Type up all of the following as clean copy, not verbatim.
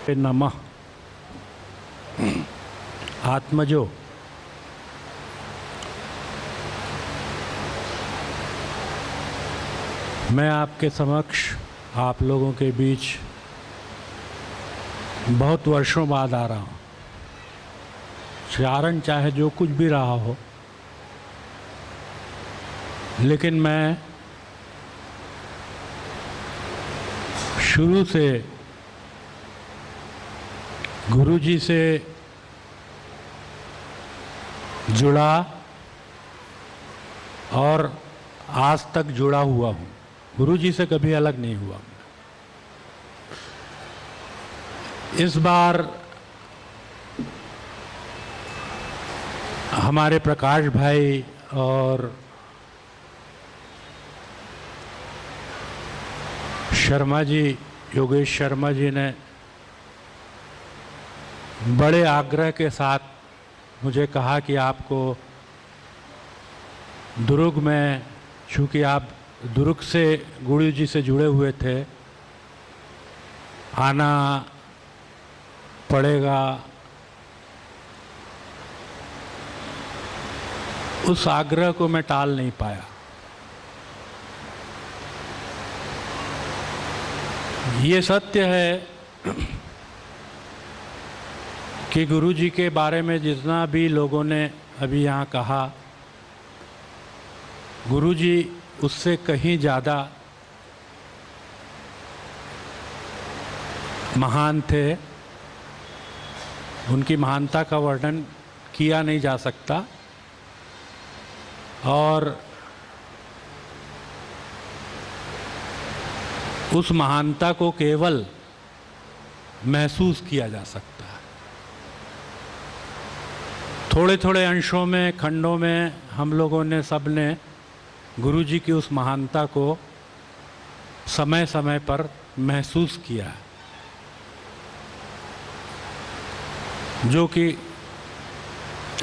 नमः। आत्मजो, मैं आपके समक्ष आप लोगों के बीच बहुत वर्षों बाद आ रहा हूँ। कारण चाहे जो कुछ भी रहा हो, लेकिन मैं शुरू से गुरुजी से जुड़ा और आज तक जुड़ा हुआ हूँ। गुरुजी से कभी अलग नहीं हुआ। इस बार हमारे प्रकाश भाई और शर्मा जी, योगेश शर्मा जी ने बड़े आग्रह के साथ मुझे कहा कि आपको दुर्ग में, चूँकि आप दुर्ग से गुरु जी से जुड़े हुए थे, आना पड़ेगा। उस आग्रह को मैं टाल नहीं पाया। ये सत्य है कि गुरु जी के बारे में जितना भी लोगों ने अभी यहाँ कहा, गुरु जी उससे कहीं ज़्यादा महान थे। उनकी महानता का वर्णन किया नहीं जा सकता और उस महानता को केवल महसूस किया जा सकता है। थोड़े थोड़े अंशों में, खंडों में हम लोगों ने, सब ने गुरु जी की उस महानता को समय समय पर महसूस किया है, जो कि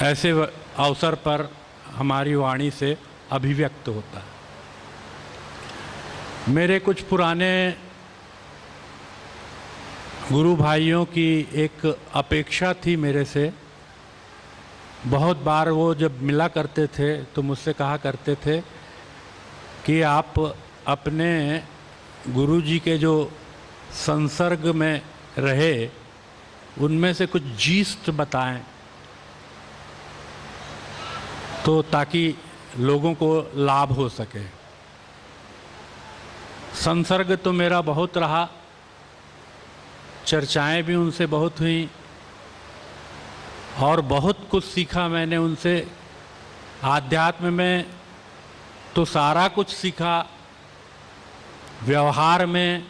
ऐसे अवसर पर हमारी वाणी से अभिव्यक्त होता है। मेरे कुछ पुराने गुरु भाइयों की एक अपेक्षा थी मेरे से। बहुत बार वो जब मिला करते थे तो मुझसे कहा करते थे कि आप अपने गुरु जी के जो संसर्ग में रहे उनमें से कुछ जीस्ट बताएं, तो ताकि लोगों को लाभ हो सके। संसर्ग तो मेरा बहुत रहा, चर्चाएं भी उनसे बहुत हुई और बहुत कुछ सीखा मैंने उनसे। आध्यात्म में तो सारा कुछ सीखा, व्यवहार में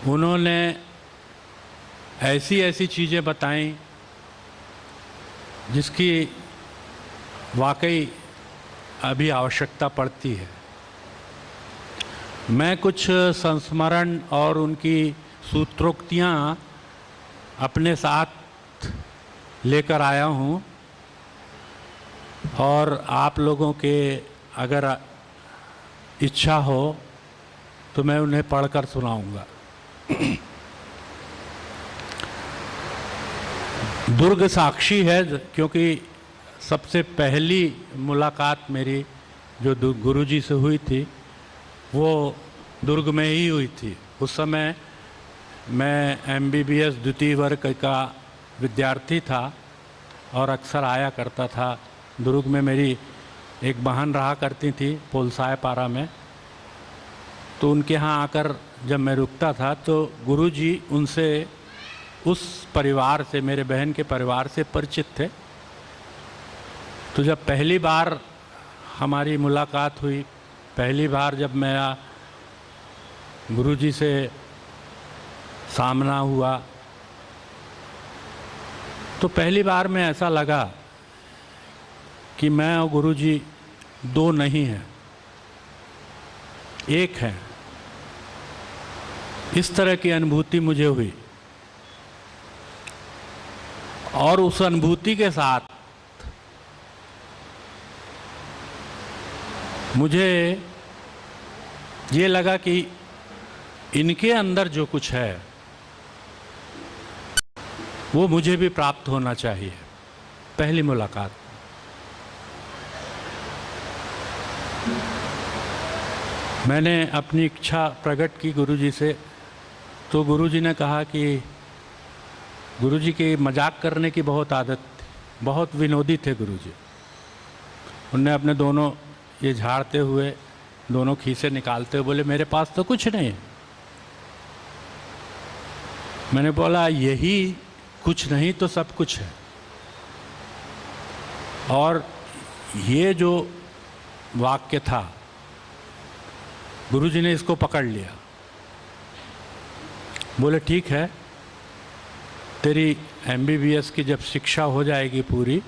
उन्होंने ऐसी ऐसी चीज़ें बताई जिसकी वाकई अभी आवश्यकता पड़ती है। मैं कुछ संस्मरण और उनकी सूत्रोक्तियाँ अपने साथ लेकर आया हूँ और आप लोगों के अगर इच्छा हो तो मैं उन्हें पढ़कर सुनाऊंगा। दुर्ग साक्षी है, क्योंकि सबसे पहली मुलाकात मेरी जो गुरुजी से हुई थी वो दुर्ग में ही हुई थी। उस समय मैं MBBS द्वितीय वर्ग का विद्यार्थी था और अक्सर आया करता था। दुर्ग में मेरी एक बहन रहा करती थी पोलसाय पारा में, तो उनके यहाँ आकर जब मैं रुकता था तो गुरुजी उनसे, उस परिवार से, मेरे बहन के परिवार से परिचित थे। तो जब पहली बार हमारी मुलाकात हुई, पहली बार जब मेरा गुरुजी से सामना हुआ, तो पहली बार में ऐसा लगा कि मैं और गुरुजी दो नहीं हैं, एक हैं। इस तरह की अनुभूति मुझे हुई और उस अनुभूति के साथ मुझे ये लगा कि इनके अंदर जो कुछ है वो मुझे भी प्राप्त होना चाहिए। पहली मुलाकात। मैंने अपनी इच्छा प्रकट की गुरुजी से, तो गुरुजी ने कहा कि गुरुजी की मजाक करने की बहुत आदत थी, बहुत विनोदी थे गुरुजी। उनने अपने दोनों ये झाड़ते हुए दोनों खीसे निकालते हुए बोले, मेरे पास तो कुछ नहीं है। मैंने बोला, यही कुछ नहीं तो सब कुछ है। और ये जो वाक्य था, गुरुजी ने इसको पकड़ लिया। बोले, ठीक है, तेरी MBBS की जब शिक्षा हो जाएगी पूरी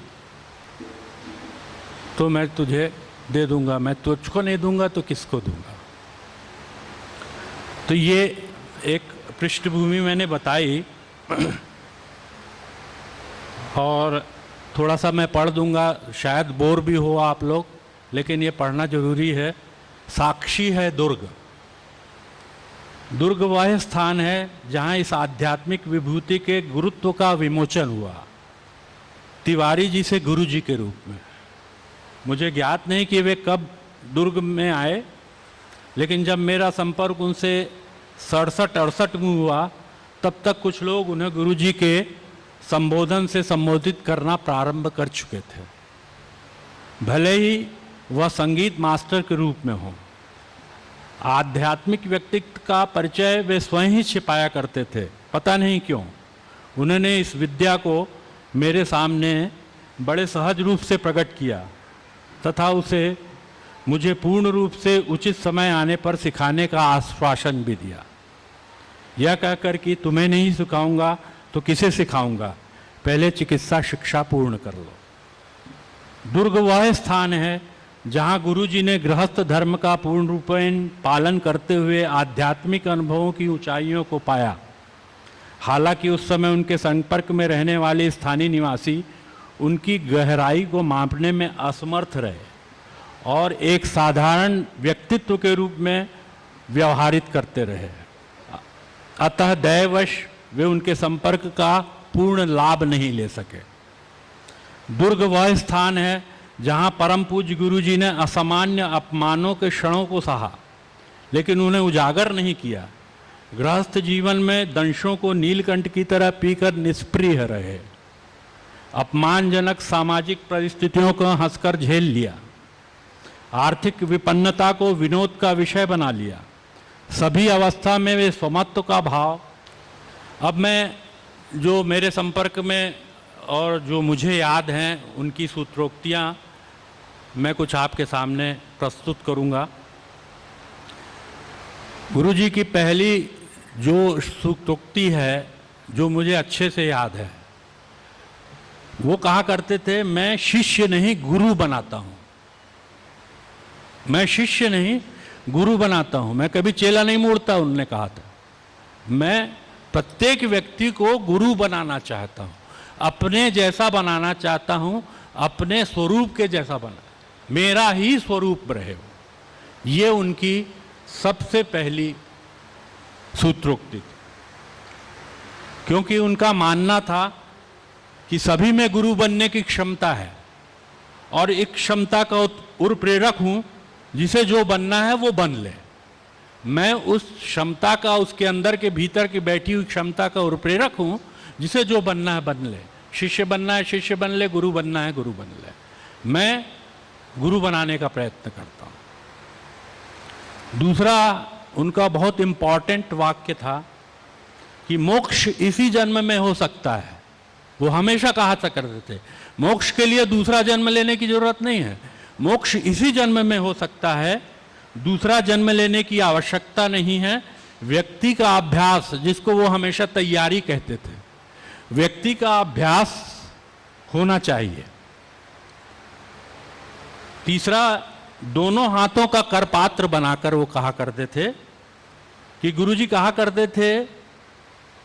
तो मैं तुझे दे दूंगा। मैं तुझको नहीं दूंगा तो किसको दूंगा। तो ये एक पृष्ठभूमि मैंने बताई और थोड़ा सा मैं पढ़ दूंगा, शायद बोर भी हो आप लोग, लेकिन ये पढ़ना जरूरी है। साक्षी है दुर्ग। दुर्ग वह स्थान है जहाँ इस आध्यात्मिक विभूति के गुरुत्व का विमोचन हुआ, तिवारी जी से गुरु जी के रूप में। मुझे ज्ञात नहीं कि वे कब दुर्ग में आए, लेकिन जब मेरा संपर्क उनसे 67-68 में हुआ, तब तक कुछ लोग उन्हें गुरु जी के संबोधन से संबोधित करना प्रारंभ कर चुके थे, भले ही वह संगीत मास्टर के रूप में हो। आध्यात्मिक व्यक्तित्व का परिचय वे स्वयं ही छिपाया करते थे, पता नहीं क्यों। उन्होंने इस विद्या को मेरे सामने बड़े सहज रूप से प्रकट किया तथा उसे मुझे पूर्ण रूप से उचित समय आने पर सिखाने का आश्वासन भी दिया, यह कहकर कि तुम्हें नहीं सिखाऊंगा तो किसे सिखाऊंगा, पहले चिकित्सा शिक्षा पूर्ण कर लो। दुर्ग वह स्थान है जहाँ गुरुजी ने गृहस्थ धर्म का पूर्ण रूपेण पालन करते हुए आध्यात्मिक अनुभवों की ऊंचाइयों को पाया। हालांकि उस समय उनके संपर्क में रहने वाले स्थानीय निवासी उनकी गहराई को मापने में असमर्थ रहे और एक साधारण व्यक्तित्व के रूप में व्यवहारित करते रहे। अतः दैववश वे उनके संपर्क का पूर्ण लाभ नहीं ले सके। दुर्ग वह स्थान है जहाँ परम पूज्य गुरुजी ने असामान्य अपमानों के क्षणों को सहा, लेकिन उन्हें उजागर नहीं किया। गृहस्थ जीवन में दंशों को नीलकंठ की तरह पीकर निष्प्रिय रहे। अपमानजनक सामाजिक परिस्थितियों को हंसकर झेल लिया। आर्थिक विपन्नता को विनोद का विषय बना लिया। सभी अवस्था में वे स्वमत्व का भाव। अब मैं जो मेरे संपर्क में और जो मुझे याद हैं उनकी सूत्रोक्तियाँ मैं कुछ आपके सामने प्रस्तुत करूँगा। गुरुजी की पहली जो सूत्रोक्ति है जो मुझे अच्छे से याद है, वो कहा करते थे, मैं शिष्य नहीं गुरु बनाता हूँ। मैं शिष्य नहीं गुरु बनाता हूँ, मैं कभी चेला नहीं मोड़ता। उन्होंने कहा था, मैं प्रत्येक व्यक्ति को गुरु बनाना चाहता हूँ, अपने जैसा बनाना चाहता हूँ, अपने स्वरूप के जैसा बना, मेरा ही स्वरूप रहे हो। ये उनकी सबसे पहली सूत्रोक्ति थी, क्योंकि उनका मानना था कि सभी में गुरु बनने की क्षमता है और एक क्षमता का उत्प्रेरक हूँ, जिसे जो बनना है वो बन ले। मैं उस क्षमता का, उसके अंदर के भीतर की बैठी हुई क्षमता का उत्प्रेरक हूँ, जिसे जो बनना है बन ले। शिष्य बनना है शिष्य बन ले, गुरु बनना है गुरु बन ले। मैं गुरु बनाने का प्रयत्न करता हूँ। दूसरा उनका बहुत इम्पॉर्टेंट वाक्य था कि मोक्ष इसी जन्म में हो सकता है। वो हमेशा कहा करते थे, मोक्ष के लिए दूसरा जन्म लेने की जरूरत नहीं है, मोक्ष इसी जन्म में हो सकता है, दूसरा जन्म लेने की आवश्यकता नहीं है। व्यक्ति का अभ्यास, जिसको वो हमेशा तैयारी कहते थे, व्यक्ति का अभ्यास होना चाहिए। तीसरा, दोनों हाथों का करपात्र बनाकर वो कहा करते थे कि गुरुजी कहा करते थे,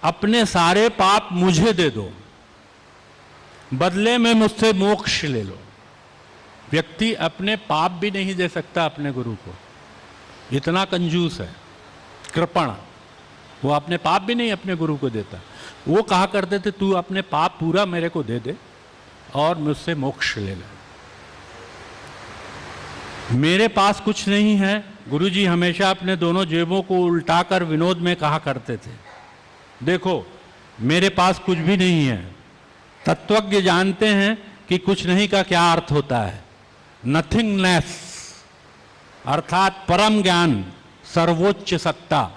अपने सारे पाप मुझे दे दो, बदले में मुझसे मोक्ष ले लो। व्यक्ति अपने पाप भी नहीं दे सकता अपने गुरु को, इतना कंजूस है, कृपण। वो अपने पाप भी नहीं अपने गुरु को देता। वो कहा करते थे तू अपने पाप पूरा मेरे को दे दे और मुझसे मोक्ष ले ले। मेरे पास कुछ नहीं है, गुरुजी हमेशा अपने दोनों जेबों को उल्टाकर विनोद में कहा करते थे, देखो मेरे पास कुछ भी नहीं है। तत्वज्ञ जानते हैं कि कुछ नहीं का क्या अर्थ होता है। नथिंगनेस अर्थात परम ज्ञान, सर्वोच्च सत्ता।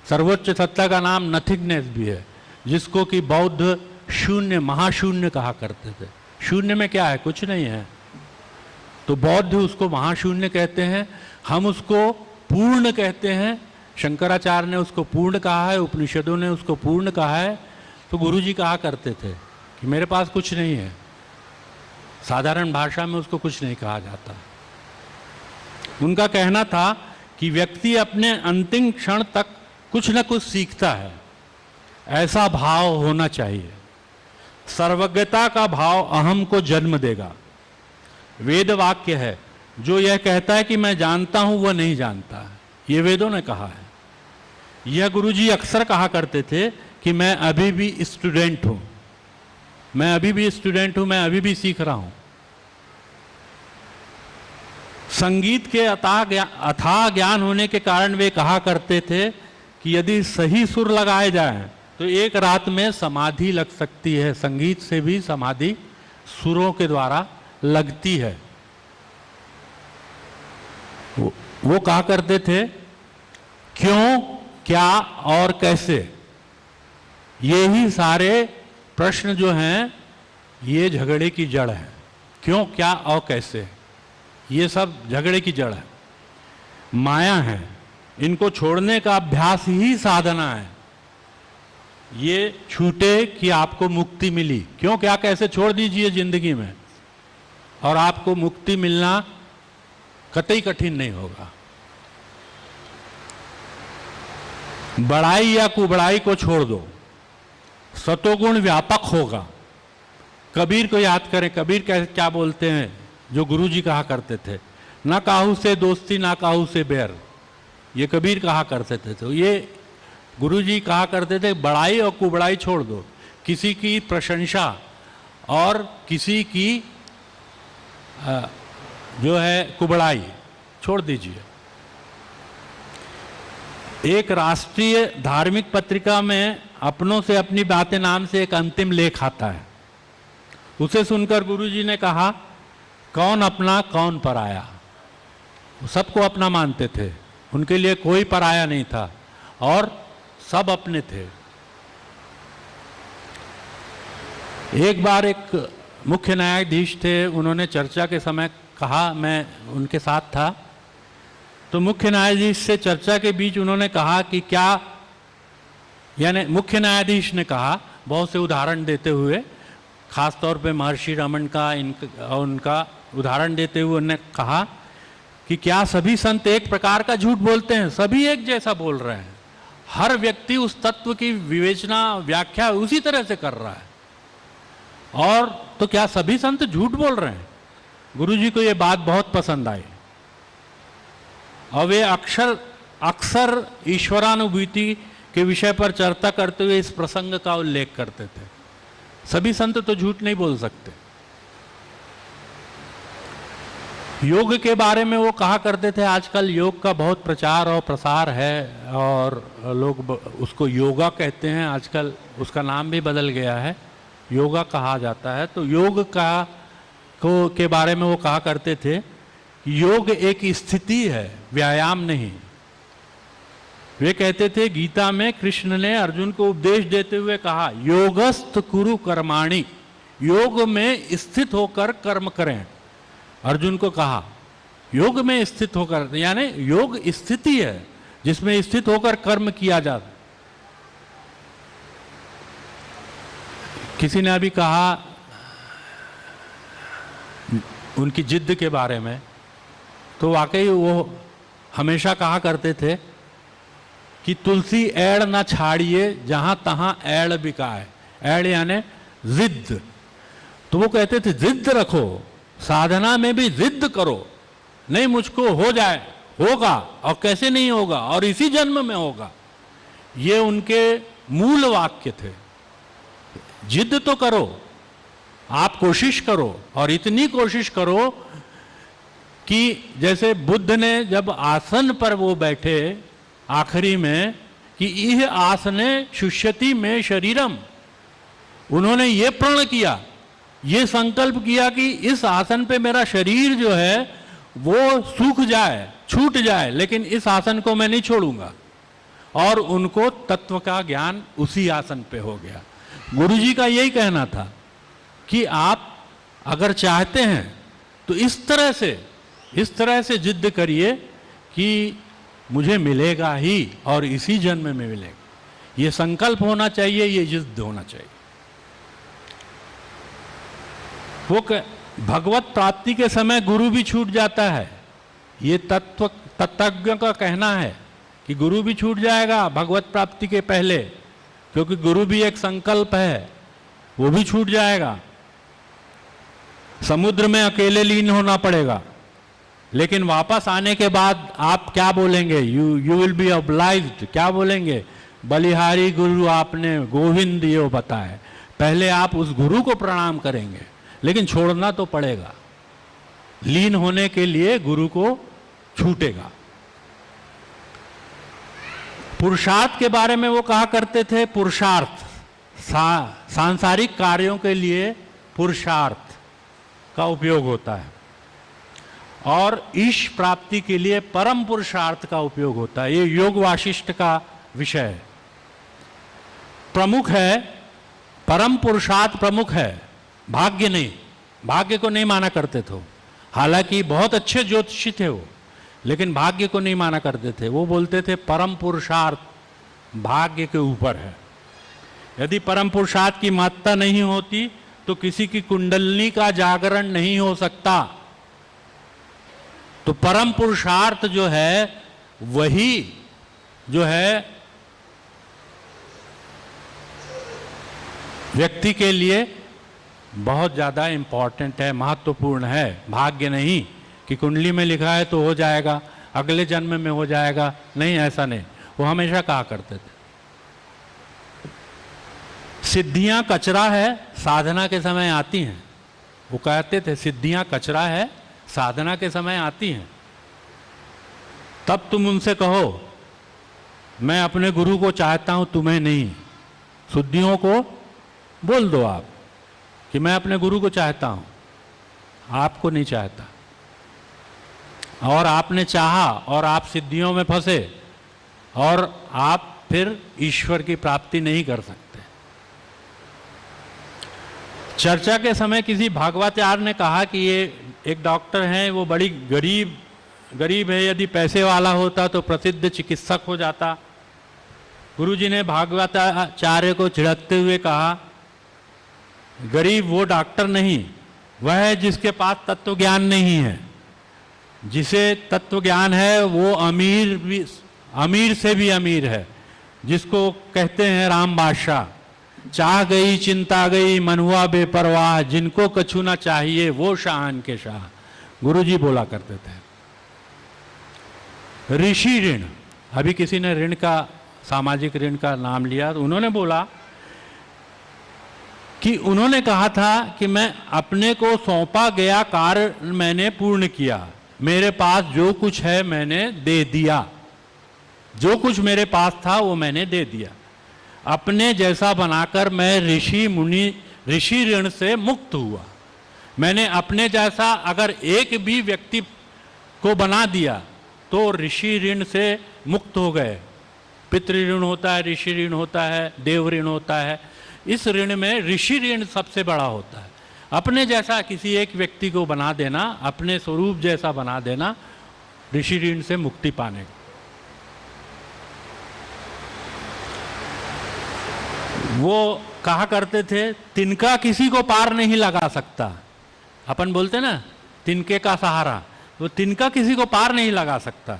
सर्वोच्च सत्ता का नाम नथिंगनेस भी है, जिसको कि बौद्ध शून्य, महाशून्य कहा करते थे। शून्य में क्या है? कुछ नहीं है, तो बौद्ध उसको महाशून्य कहते हैं, हम उसको पूर्ण कहते हैं। शंकराचार्य ने उसको पूर्ण कहा है, उपनिषदों ने उसको पूर्ण कहा है। तो गुरुजी कहा करते थे कि मेरे पास कुछ नहीं है। साधारण भाषा में उसको कुछ नहीं कहा जाता। उनका कहना था कि व्यक्ति अपने अंतिम क्षण तक कुछ न कुछ सीखता है, ऐसा भाव होना चाहिए। सर्वज्ञता का भाव अहम को जन्म देगा। वेद वाक्य है जो यह कहता है कि मैं जानता हूं वह नहीं जानता है, ये वेदों ने कहा है। यह गुरुजी अक्सर कहा करते थे कि मैं अभी भी स्टूडेंट हूं, मैं अभी भी स्टूडेंट हूं, मैं अभी भी सीख रहा हूं। संगीत के अथाह ज्ञान होने के कारण वे कहा करते थे कि यदि सही सुर लगाए जाएं तो एक रात में समाधि लग सकती है। संगीत से भी समाधि सुरों के द्वारा लगती है। वो कहा करते थे क्यों, क्या और कैसे, ये ही सारे प्रश्न जो हैं ये झगड़े की जड़ है। क्यों, क्या और कैसे, ये सब झगड़े की जड़ है, माया है। इनको छोड़ने का अभ्यास ही साधना है। ये छूटे कि आपको मुक्ति मिली। क्यों, क्या, कैसे छोड़ दीजिए जिंदगी में और आपको मुक्ति मिलना कतई कठिन नहीं होगा। बड़ाई या कुबड़ाई को छोड़ दो, सतोगुण व्यापक होगा। कबीर को याद करें, कबीर क्या बोलते हैं जो गुरुजी कहा करते थे, ना काहू से दोस्ती ना काहू से बैर, ये कबीर कहा करते थे। तो ये गुरुजी कहा करते थे बड़ाई और कुबड़ाई छोड़ दो, किसी की प्रशंसा और किसी की जो है कुबड़ाई छोड़ दीजिए। एक राष्ट्रीय धार्मिक पत्रिका में अपनों से अपनी बातें नाम से एक अंतिम लेख आता है। उसे सुनकर गुरुजी ने कहा कौन अपना कौन पराया। सबको अपना मानते थे, उनके लिए कोई पराया नहीं था और सब अपने थे। एक बार एक मुख्य न्यायाधीश थे, उन्होंने चर्चा के समय कहा, मैं उनके साथ था, तो मुख्य न्यायाधीश से चर्चा के बीच उन्होंने कहा कि क्या, यानी मुख्य न्यायाधीश ने कहा बहुत से उदाहरण देते हुए, खास तौर पे महर्षि रमन का उनका उदाहरण देते हुए उन्होंने कहा कि क्या सभी संत एक प्रकार का झूठ बोलते हैं? सभी एक जैसा बोल रहे हैं, हर व्यक्ति उस तत्व की विवेचना व्याख्या उसी तरह से कर रहा है, और तो क्या सभी संत झूठ बोल रहे हैं? गुरुजी को ये बात बहुत पसंद आई और वे अक्सर ईश्वरानुभूति के विषय पर चर्चा करते हुए इस प्रसंग का उल्लेख करते थे। सभी संत तो झूठ नहीं बोल सकते। योग के बारे में वो कहा करते थे आजकल योग का बहुत प्रचार और प्रसार है और लोग उसको योगा कहते हैं, आजकल उसका नाम भी बदल गया है, योगा कहा जाता है। तो योग के बारे में वो कहा करते थे योग एक स्थिति है, व्यायाम नहीं। वे कहते थे गीता में कृष्ण ने अर्जुन को उपदेश देते हुए कहा योगस्थ कुरु कर्माणि, योग में स्थित होकर कर्म करें। अर्जुन को कहा योग में स्थित होकर, यानी योग स्थिति है जिसमें स्थित होकर कर्म किया जाता। किसी ने अभी कहा उनकी जिद्द के बारे में, तो वाकई वो हमेशा कहा करते थे कि तुलसी एड़ ना छाड़िए जहां तहां एड़ बिकाए। एड़ यानी जिद्द। तो वो कहते थे जिद्द रखो, साधना में भी जिद्द करो, नहीं मुझको हो जाए, होगा, और कैसे नहीं होगा, और इसी जन्म में होगा। ये उनके मूल वाक्य थे। जिद तो करो, आप कोशिश करो, और इतनी कोशिश करो कि जैसे बुद्ध ने जब आसन पर वो बैठे आखिरी में कि यह आसने शुष्यति में शरीरम, उन्होंने ये प्रण किया, ये संकल्प किया कि इस आसन पे मेरा शरीर जो है वो सूख जाए, छूट जाए, लेकिन इस आसन को मैं नहीं छोड़ूंगा। और उनको तत्व का ज्ञान उसी आसन पे हो गया। गुरुजी का यही कहना था कि आप अगर चाहते हैं तो इस तरह से जिद करिए कि मुझे मिलेगा ही और इसी जन्म में मिलेगा। ये संकल्प होना चाहिए, ये जिद होना चाहिए। वो भगवत प्राप्ति के समय गुरु भी छूट जाता है, ये तत्वज्ञ का कहना है कि गुरु भी छूट जाएगा भगवत प्राप्ति के पहले, क्योंकि गुरु भी एक संकल्प है, वो भी छूट जाएगा। समुद्र में अकेले लीन होना पड़ेगा, लेकिन वापस आने के बाद आप क्या बोलेंगे? यू विल बी ऑब्लाइज्ड, क्या बोलेंगे? बलिहारी गुरु आपने गोविंद यो बताए। पहले आप उस गुरु को प्रणाम करेंगे, लेकिन छोड़ना तो पड़ेगा। लीन होने के लिए गुरु को छूटेगा। पुरुषार्थ के बारे में वो कहा करते थे, पुरुषार्थ सांसारिक कार्यों के लिए पुरुषार्थ का उपयोग होता है, और ईश प्राप्ति के लिए परम पुरुषार्थ का उपयोग होता है। ये योग वाशिष्ठ का विषय है, प्रमुख है। परम पुरुषार्थ प्रमुख है, भाग्य नहीं। भाग्य को नहीं माना करते थे, हालांकि बहुत अच्छे ज्योतिषी थे वो, लेकिन भाग्य को नहीं माना करते थे। वो बोलते थे परम पुरुषार्थ भाग्य के ऊपर है। यदि परम पुरुषार्थ की महत्ता नहीं होती तो किसी की कुंडलनी का जागरण नहीं हो सकता। तो परम पुरुषार्थ जो है वही जो है व्यक्ति के लिए बहुत ज़्यादा इंपॉर्टेंट है, महत्वपूर्ण है। भाग्य नहीं कि कुंडली में लिखा है तो हो जाएगा, अगले जन्म में हो जाएगा, नहीं, ऐसा नहीं। वो हमेशा कहा करते थे सिद्धियां कचरा है, साधना के समय आती हैं। वो कहते थे सिद्धियां कचरा है, साधना के समय आती हैं। तब तुम उनसे कहो मैं अपने गुरु को चाहता हूं, तुम्हें नहीं। सिद्धियों को बोल दो आप कि मैं अपने गुरु को चाहता हूं, आपको नहीं चाहता। और आपने चाहा और आप सिद्धियों में फंसे और आप फिर ईश्वर की प्राप्ति नहीं कर सकते। चर्चा के समय किसी भागवताचार्य ने कहा कि ये एक डॉक्टर हैं, वो बड़ी गरीब है, यदि पैसे वाला होता तो प्रसिद्ध चिकित्सक हो जाता। गुरुजी ने भागवताचार्य को झिड़कते हुए कहा, गरीब वो डॉक्टर नहीं, वह है जिसके पास तत्व ज्ञान नहीं है। जिसे तत्व ज्ञान है वो अमीर से भी अमीर है, जिसको कहते हैं राम बादशाह। चाह गई चिंता गई मन हुआ बेपरवाह, जिनको कछु ना चाहिए वो शाहान के शाह, गुरुजी बोला करते थे। ऋषि ऋण, अभी किसी ने ऋण का, सामाजिक ऋण का नाम लिया, तो उन्होंने बोला कि उन्होंने कहा था कि मैं अपने को सौंपा गया कार्य मैंने पूर्ण किया, मेरे पास जो कुछ है मैंने दे दिया, जो कुछ मेरे पास था वो मैंने दे दिया। अपने जैसा बनाकर मैं ऋषि ऋण से मुक्त हुआ। मैंने अपने जैसा अगर एक भी व्यक्ति को बना दिया तो ऋषि ऋण से मुक्त हो गए। पितृ ऋण होता है, ऋषि ऋण होता है, देव ऋण होता है। इस ऋण में ऋषि ऋण सबसे बड़ा होता है। अपने जैसा किसी एक व्यक्ति को बना देना, अपने स्वरूप जैसा बना देना, ऋषि ऋण से मुक्ति पाने का। वो कहा करते थे तिनका किसी को पार नहीं लगा सकता। अपन बोलते ना तिनके का सहारा, वो तिनका किसी को पार नहीं लगा सकता।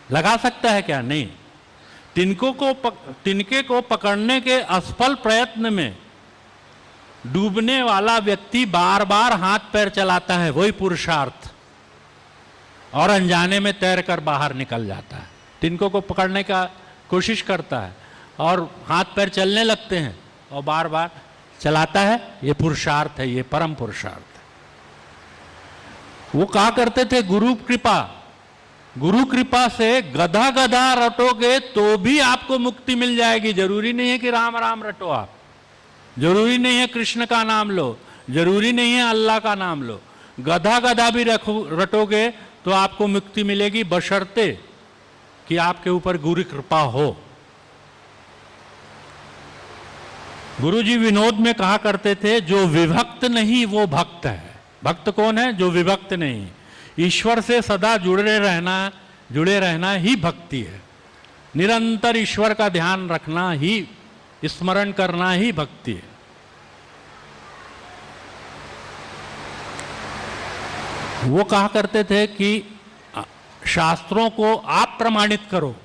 लगा सकता है क्या? नहीं। तिनके को पकड़ने के असफल प्रयत्न में डूबने वाला व्यक्ति बार बार हाथ पैर चलाता है, वही पुरुषार्थ, और अनजाने में तैरकर बाहर निकल जाता है। तिनको को पकड़ने का कोशिश करता है और हाथ पैर चलने लगते हैं और बार बार चलाता है, ये पुरुषार्थ है, ये परम पुरुषार्थ है। वो कहा करते थे गुरु कृपा, गुरु कृपा से गधा गधा रटोगे तो भी आपको मुक्ति मिल जाएगी। जरूरी नहीं है कि राम राम रटो आप, जरूरी नहीं है कृष्ण का नाम लो, जरूरी नहीं है अल्लाह का नाम लो। गधा गधा भी रटोगे तो आपको मुक्ति मिलेगी, बशर्ते कि आपके ऊपर गुरु कृपा हो। गुरुजी विनोद में कहा करते थे, जो विभक्त नहीं वो भक्त है। भक्त कौन है? जो विभक्त नहीं। ईश्वर से सदा जुड़े रहना ही भक्ति है। निरंतर ईश्वर का ध्यान रखना ही, स्मरण करना ही भक्ति है। वो कहा करते थे कि शास्त्रों को आप प्रमाणित करो,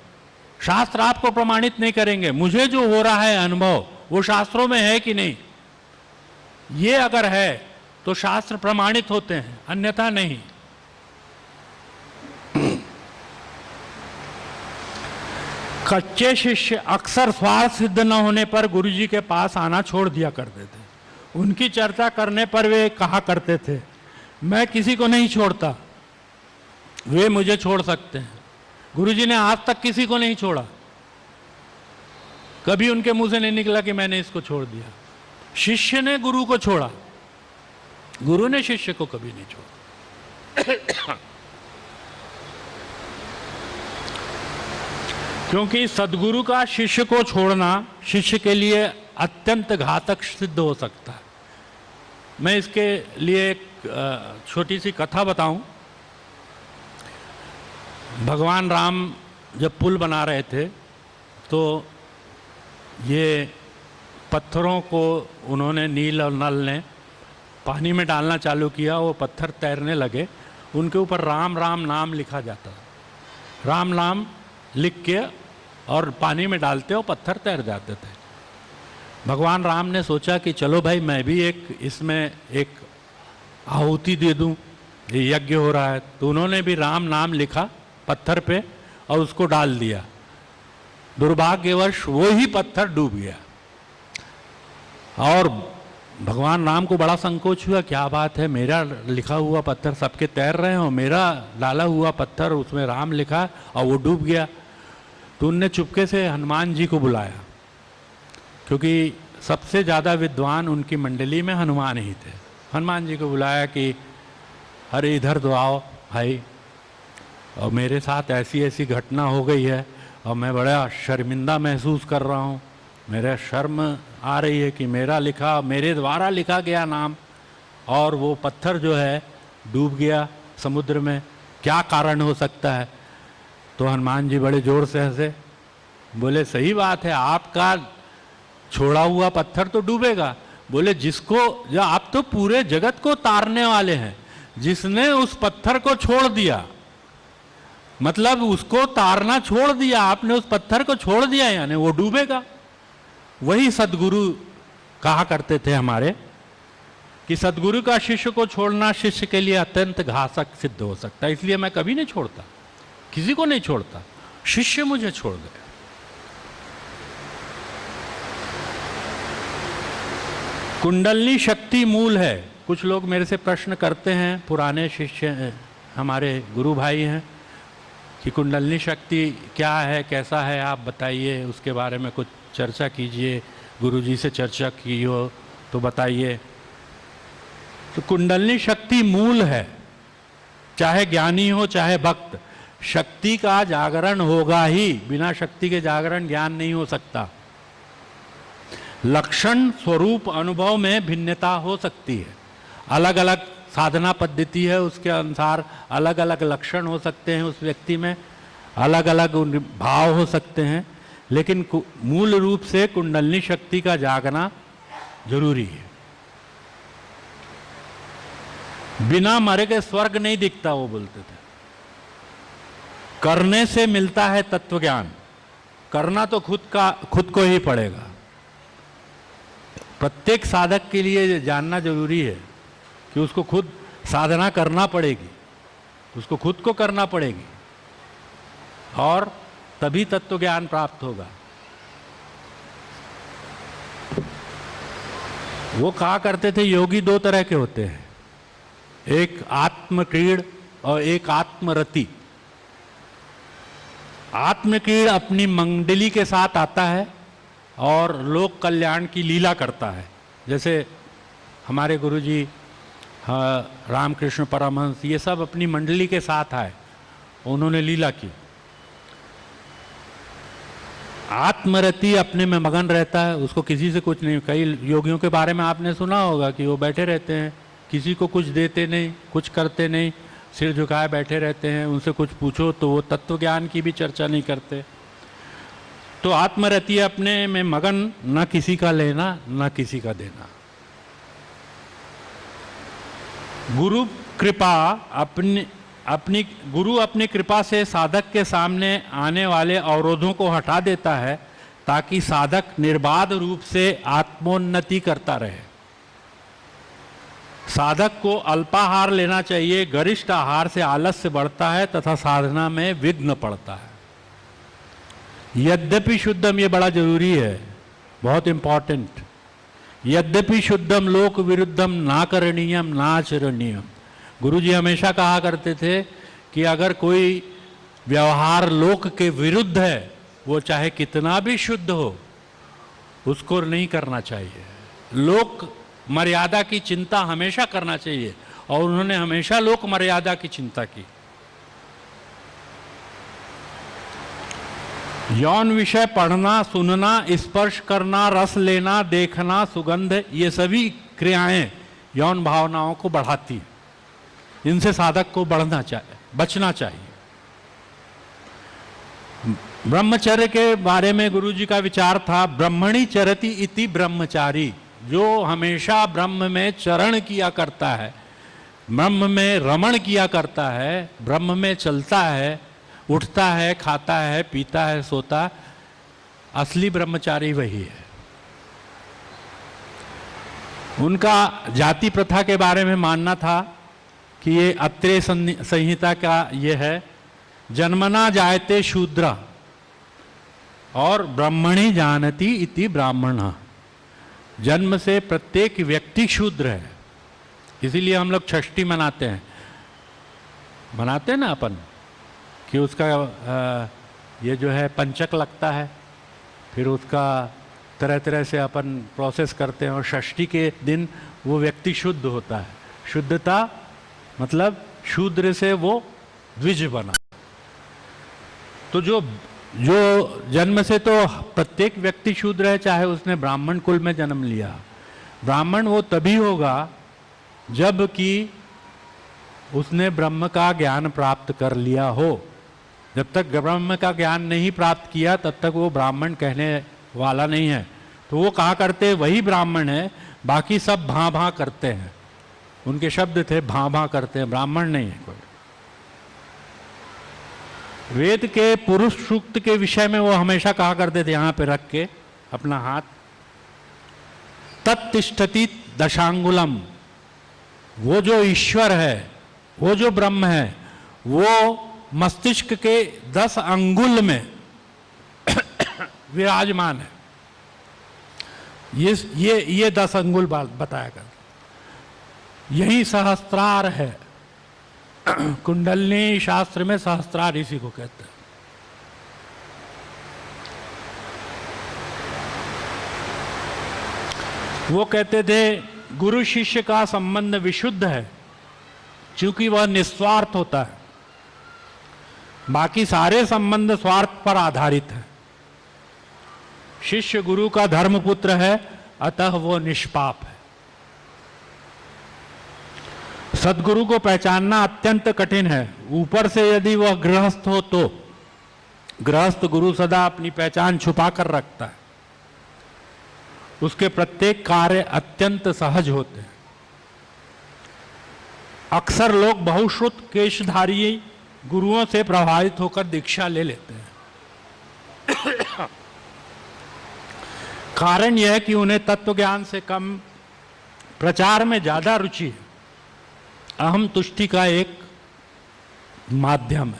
शास्त्र आपको प्रमाणित नहीं करेंगे। मुझे जो हो रहा है अनुभव, वो शास्त्रों में है कि नहीं, ये अगर है तो शास्त्र प्रमाणित होते हैं, अन्यथा नहीं। कच्चे शिष्य अक्सर स्वार्थ सिद्ध न होने पर गुरुजी के पास आना छोड़ दिया करते थे। उनकी चर्चा करने पर वे कहा करते थे, मैं किसी को नहीं छोड़ता, वे मुझे छोड़ सकते हैं। गुरुजी ने आज तक किसी को नहीं छोड़ा, कभी उनके मुंह से नहीं निकला कि मैंने इसको छोड़ दिया। शिष्य ने गुरु को छोड़ा, गुरु ने शिष्य को कभी नहीं छोड़ा। क्योंकि सदगुरु का शिष्य को छोड़ना शिष्य के लिए अत्यंत घातक सिद्ध हो सकता है। मैं इसके लिए एक छोटी सी कथा बताऊं। भगवान राम जब पुल बना रहे थे तो ये पत्थरों को उन्होंने, नील और नल ने पानी में डालना चालू किया, वो पत्थर तैरने लगे। उनके ऊपर राम राम नाम लिखा जाता, राम नाम लिख के और पानी में डालते और पत्थर तैर जाते थे। भगवान राम ने सोचा कि चलो भाई मैं भी इसमें एक आहुति दे दूं, ये यज्ञ हो रहा है। तो उन्होंने भी राम नाम लिखा पत्थर पे और उसको डाल दिया। दुर्भाग्यवश वो ही पत्थर डूब गया और भगवान राम को बड़ा संकोच हुआ, क्या बात है, मेरा लिखा हुआ पत्थर सबके तैर रहे हो, मेरा डाला हुआ पत्थर उसमें राम लिखा और वो डूब गया। तो उनने चुपके से हनुमान जी को बुलाया, क्योंकि सबसे ज़्यादा विद्वान उनकी मंडली में हनुमान ही थे। हनुमान जी को बुलाया कि अरे इधर तो आओ भाई, और मेरे साथ ऐसी ऐसी घटना हो गई है और मैं बड़ा शर्मिंदा महसूस कर रहा हूँ, मेरा शर्म आ रही है कि मेरे द्वारा लिखा गया नाम और वो पत्थर जो है डूब गया समुद्र में, क्या कारण हो सकता है। तो हनुमान जी बड़े जोर से हंसे, बोले सही बात है, आपका छोड़ा हुआ पत्थर तो डूबेगा। बोले जो आप तो पूरे जगत को तारने वाले हैं, जिसने उस पत्थर को छोड़ दिया, मतलब उसको तारना छोड़ दिया, आपने उस पत्थर को छोड़ दिया, यानी वो डूबेगा। वही सदगुरु कहा करते थे हमारे कि सदगुरु का शिष्य को छोड़ना शिष्य के लिए अत्यंत घातक सिद्ध हो सकता है। इसलिए मैं कभी नहीं छोड़ता, किसी को नहीं छोड़ता, शिष्य मुझे छोड़ गए। कुंडलनी शक्ति मूल है। कुछ लोग मेरे से प्रश्न करते हैं, पुराने शिष्य हमारे गुरु भाई हैं, कि कुंडलनी शक्ति क्या है, कैसा है, आप बताइए, उसके बारे में कुछ चर्चा कीजिए, गुरुजी से चर्चा की हो तो बताइए। तो कुंडलनी शक्ति मूल है, चाहे ज्ञानी हो चाहे भक्त, शक्ति का जागरण होगा ही, बिना शक्ति के जागरण ज्ञान नहीं हो सकता। लक्षण स्वरूप अनुभव में भिन्नता हो सकती है, अलग अलग साधना पद्धति है, उसके अनुसार अलग अलग लक्षण हो सकते हैं, उस व्यक्ति में अलग अलग भाव हो सकते हैं, लेकिन मूल रूप से कुंडलनी शक्ति का जागना जरूरी है। बिना मरे के स्वर्ग नहीं दिखता, वो बोलते थे। करने से मिलता है तत्व ज्ञान, करना तो खुद को ही पड़ेगा। प्रत्येक साधक के लिए जानना जरूरी है कि उसको खुद साधना करना पड़ेगी, उसको खुद को करना पड़ेगी, और तभी तत्व ज्ञान प्राप्त होगा। वो कहा करते थे योगी दो तरह के होते हैं, एक आत्मक्रीड़ और एक आत्मरति। आत्मक्रीड़ अपनी मंडली के साथ आता है और लोक कल्याण की लीला करता है। जैसे हमारे गुरुजी रामकृष्ण परमहंस, ये सब अपनी मंडली के साथ आए, उन्होंने लीला की। आत्मरति अपने में मगन रहता है, उसको किसी से कुछ नहीं। कई योगियों के बारे में आपने सुना होगा कि वो बैठे रहते हैं, किसी को कुछ देते नहीं, कुछ करते नहीं, सिर झुकाए बैठे रहते हैं। उनसे कुछ पूछो तो वो तत्व ज्ञान की भी चर्चा नहीं करते। तो आत्मरति अपने में मगन, न किसी का लेना न किसी का देना। गुरु कृपा गुरु अपनी कृपा से साधक के सामने आने वाले अवरोधों को हटा देता है ताकि साधक निर्बाध रूप से आत्मोन्नति करता रहे। साधक को अल्पाहार लेना चाहिए, गरिष्ठ आहार से आलस्य बढ़ता है तथा साधना में विघ्न पड़ता है। यद्यपि शुद्धम, ये बड़ा जरूरी है, बहुत इंपॉर्टेंट। यद्यपि शुद्धम लोक विरुद्धम ना करणीयम नाचरणीयम। गुरुजी हमेशा कहा करते थे कि अगर कोई व्यवहार लोक के विरुद्ध है, वो चाहे कितना भी शुद्ध हो, उसको नहीं करना चाहिए। लोक मर्यादा की चिंता हमेशा करना चाहिए, और उन्होंने हमेशा लोक मर्यादा की चिंता की। यौन विषय पढ़ना, सुनना, स्पर्श करना, रस लेना, देखना, सुगंध, ये सभी क्रियाएं यौन भावनाओं को बढ़ाती हैं। इनसे साधक को बचना चाहिए। ब्रह्मचर्य के बारे में गुरुजी का विचार था, ब्रह्मणि चरति इति ब्रह्मचारी। जो हमेशा ब्रह्म में चरण किया करता है, ब्रह्म में रमण किया करता है, ब्रह्म में चलता है, उठता है, खाता है, पीता है, सोता, असली ब्रह्मचारी वही है। उनका जाति प्रथा के बारे में मानना था कि ये अत्रेय संहिता का ये है, जन्मना जायते शूद्र और ब्रह्मणि जानति इति ब्राह्मण। जन्म से प्रत्येक व्यक्ति शूद्र है। इसीलिए हम लोग षष्ठी मनाते हैं ना अपन, कि उसका ये जो है पंचक लगता है, फिर उसका तरह तरह से अपन प्रोसेस करते हैं, और षष्ठी के दिन वो व्यक्ति शुद्ध होता है। शुद्धता मतलब शूद्र से वो द्विज बना। तो जो जन्म से तो प्रत्येक व्यक्ति शूद्र है, चाहे उसने ब्राह्मण कुल में जन्म लिया। ब्राह्मण वो तभी होगा जब कि उसने ब्रह्म का ज्ञान प्राप्त कर लिया हो। जब तक ब्रह्म का ज्ञान नहीं प्राप्त किया तब तक वो ब्राह्मण कहने वाला नहीं है। तो वो कहा करते वही ब्राह्मण है, बाकी सब भां भां करते हैं। उनके शब्द थे भां भां करते हैं, ब्राह्मण नहीं है कोई। वेद के पुरुष सूक्त के विषय में वो हमेशा कहा करते थे, यहाँ पे रख के अपना हाथ, तत्तिष्ठति दशांगुलम। वो जो ईश्वर है, वो जो ब्रह्म है, वो मस्तिष्क के 10 अंगुल में विराजमान है। ये 10 अंगुल बताया कर, यही सहस्त्रार है। कुंडलनी शास्त्र में सहस्त्रार इसी को कहते हैं। वो कहते थे गुरु शिष्य का संबंध विशुद्ध है क्योंकि वह निस्वार्थ होता है, बाकी सारे संबंध स्वार्थ पर आधारित है। शिष्य गुरु का धर्मपुत्र है, अतः वो निष्पाप है। सदगुरु को पहचानना अत्यंत कठिन है। ऊपर से यदि वह गृहस्थ हो तो गृहस्थ गुरु सदा अपनी पहचान छुपा कर रखता है। उसके प्रत्येक कार्य अत्यंत सहज होते हैं। अक्सर लोग बहुश्रुत केशधारी गुरुओं से प्रभावित होकर दीक्षा ले लेते हैं। कारण यह है कि उन्हें तत्व ज्ञान से कम प्रचार में ज्यादा रुचि है। अहम तुष्टि का एक माध्यम है,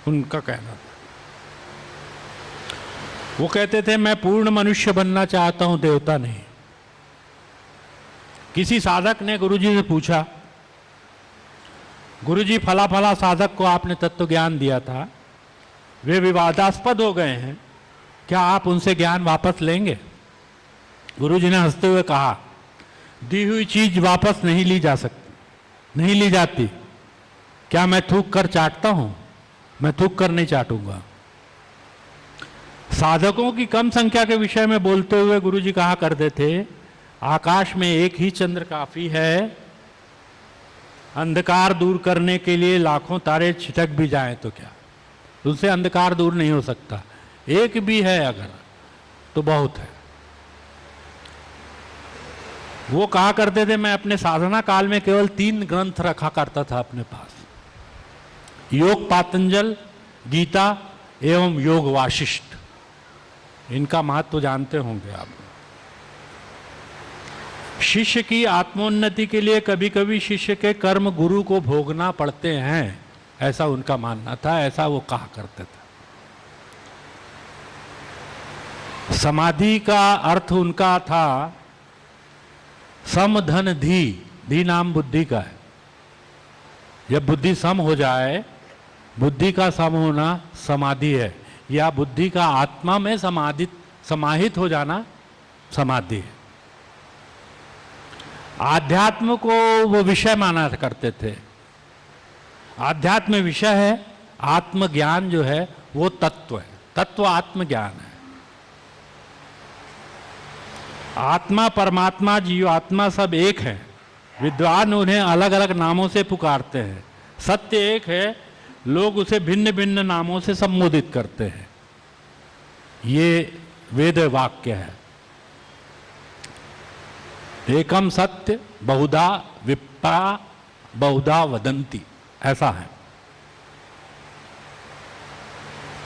उनका कहना था। वो कहते थे मैं पूर्ण मनुष्य बनना चाहता हूं, देवता नहीं। किसी साधक ने गुरुजी से पूछा, गुरुजी फला फला साधक को आपने तत्व ज्ञान दिया था, वे विवादास्पद हो गए हैं, क्या आप उनसे ज्ञान वापस लेंगे? गुरुजी ने हंसते हुए कहा, दी हुई चीज वापस नहीं ली जा सकती, नहीं ली जाती। क्या मैं थूक कर चाटता हूं? मैं थूक कर नहीं चाटूंगा। साधकों की कम संख्या के विषय में बोलते हुए गुरुजी कहा करते थे, आकाश में एक ही चंद्र काफी है, अंधकार दूर करने के लिए लाखों तारे छिटक भी जाएं तो क्या, उनसे अंधकार दूर नहीं हो सकता। एक भी है अगर तो बहुत है। वो कहा करते थे, मैं अपने साधना काल में केवल 3 ग्रंथ रखा करता था अपने पास, योग पातंजल, गीता एवं योग वाशिष्ठ। इनका महत्व जानते होंगे आप। शिष्य की आत्मोन्नति के लिए कभी कभी शिष्य के कर्म गुरु को भोगना पड़ते हैं, ऐसा उनका मानना था, ऐसा वो कहा करते थे। समाधि का अर्थ उनका था सम धन धी, धी नाम बुद्धि का है। जब बुद्धि सम हो जाए, बुद्धि का सम होना समाधि है, या बुद्धि का आत्मा में समाहित हो जाना समाधि है। आध्यात्म को वो विषय माना करते थे। आध्यात्म विषय है, आत्मज्ञान जो है वो तत्व है, तत्व आत्मज्ञान है। आत्मा परमात्मा जीवात्मा सब एक है। विद्वान उन्हें अलग अलग नामों से पुकारते हैं। सत्य एक है, लोग उसे भिन्न भिन्न नामों से संबोधित करते हैं। ये वेद वाक्य है। एकम सत्य बहुधा विप्रा बहुधा वदंती, ऐसा है।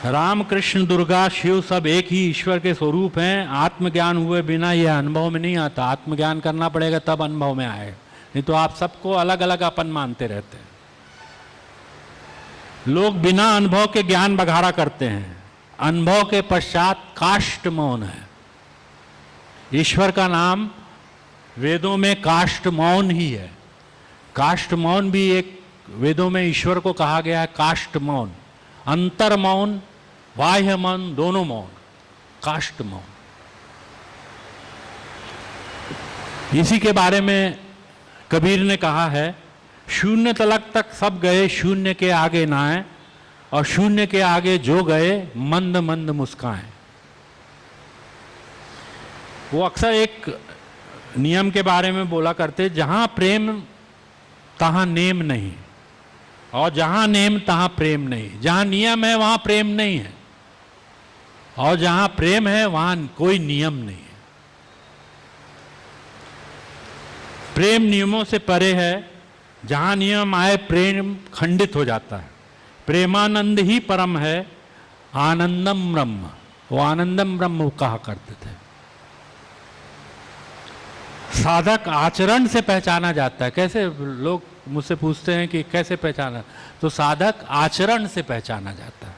राम कृष्ण दुर्गा शिव सब एक ही ईश्वर के स्वरूप हैं। आत्मज्ञान हुए बिना यह अनुभव में नहीं आता। आत्मज्ञान करना पड़ेगा तब अनुभव में आएगा, नहीं तो आप सबको अलग अलग अपन मानते रहते हैं। लोग बिना अनुभव के ज्ञान बघाड़ा करते हैं। अनुभव के पश्चात काष्ठ मौन है। ईश्वर का नाम वेदों में काष्ठ मौन ही है। काष्ठ मौन भी एक वेदों में ईश्वर को कहा गया है, काष्ठ मौन। अंतर मौन, बाह्य मौन, दोनों मौन, काष्ठ मौन। इसी के बारे में कबीर ने कहा है, शून्य तलक तक सब गए, शून्य के आगे ना आए, और शून्य के आगे जो गए मंद मंद मुस्काएं। वो अक्सर एक नियम के बारे में बोला करते, जहां प्रेम तहां नेम नहीं, और जहां नेम तहां प्रेम नहीं। जहां नियम है वहां प्रेम नहीं है, और जहां प्रेम है वहां कोई नियम नहीं है। प्रेम नियमों से परे है। जहां नियम आए प्रेम खंडित हो जाता है। प्रेमानंद ही परम है, आनंदम ब्रह्म। वो आनंदम ब्रह्म कहा करते थे। साधक आचरण से पहचाना जाता है। कैसे? लोग मुझसे पूछते हैं कि कैसे पहचाना, तो साधक आचरण से पहचाना जाता है,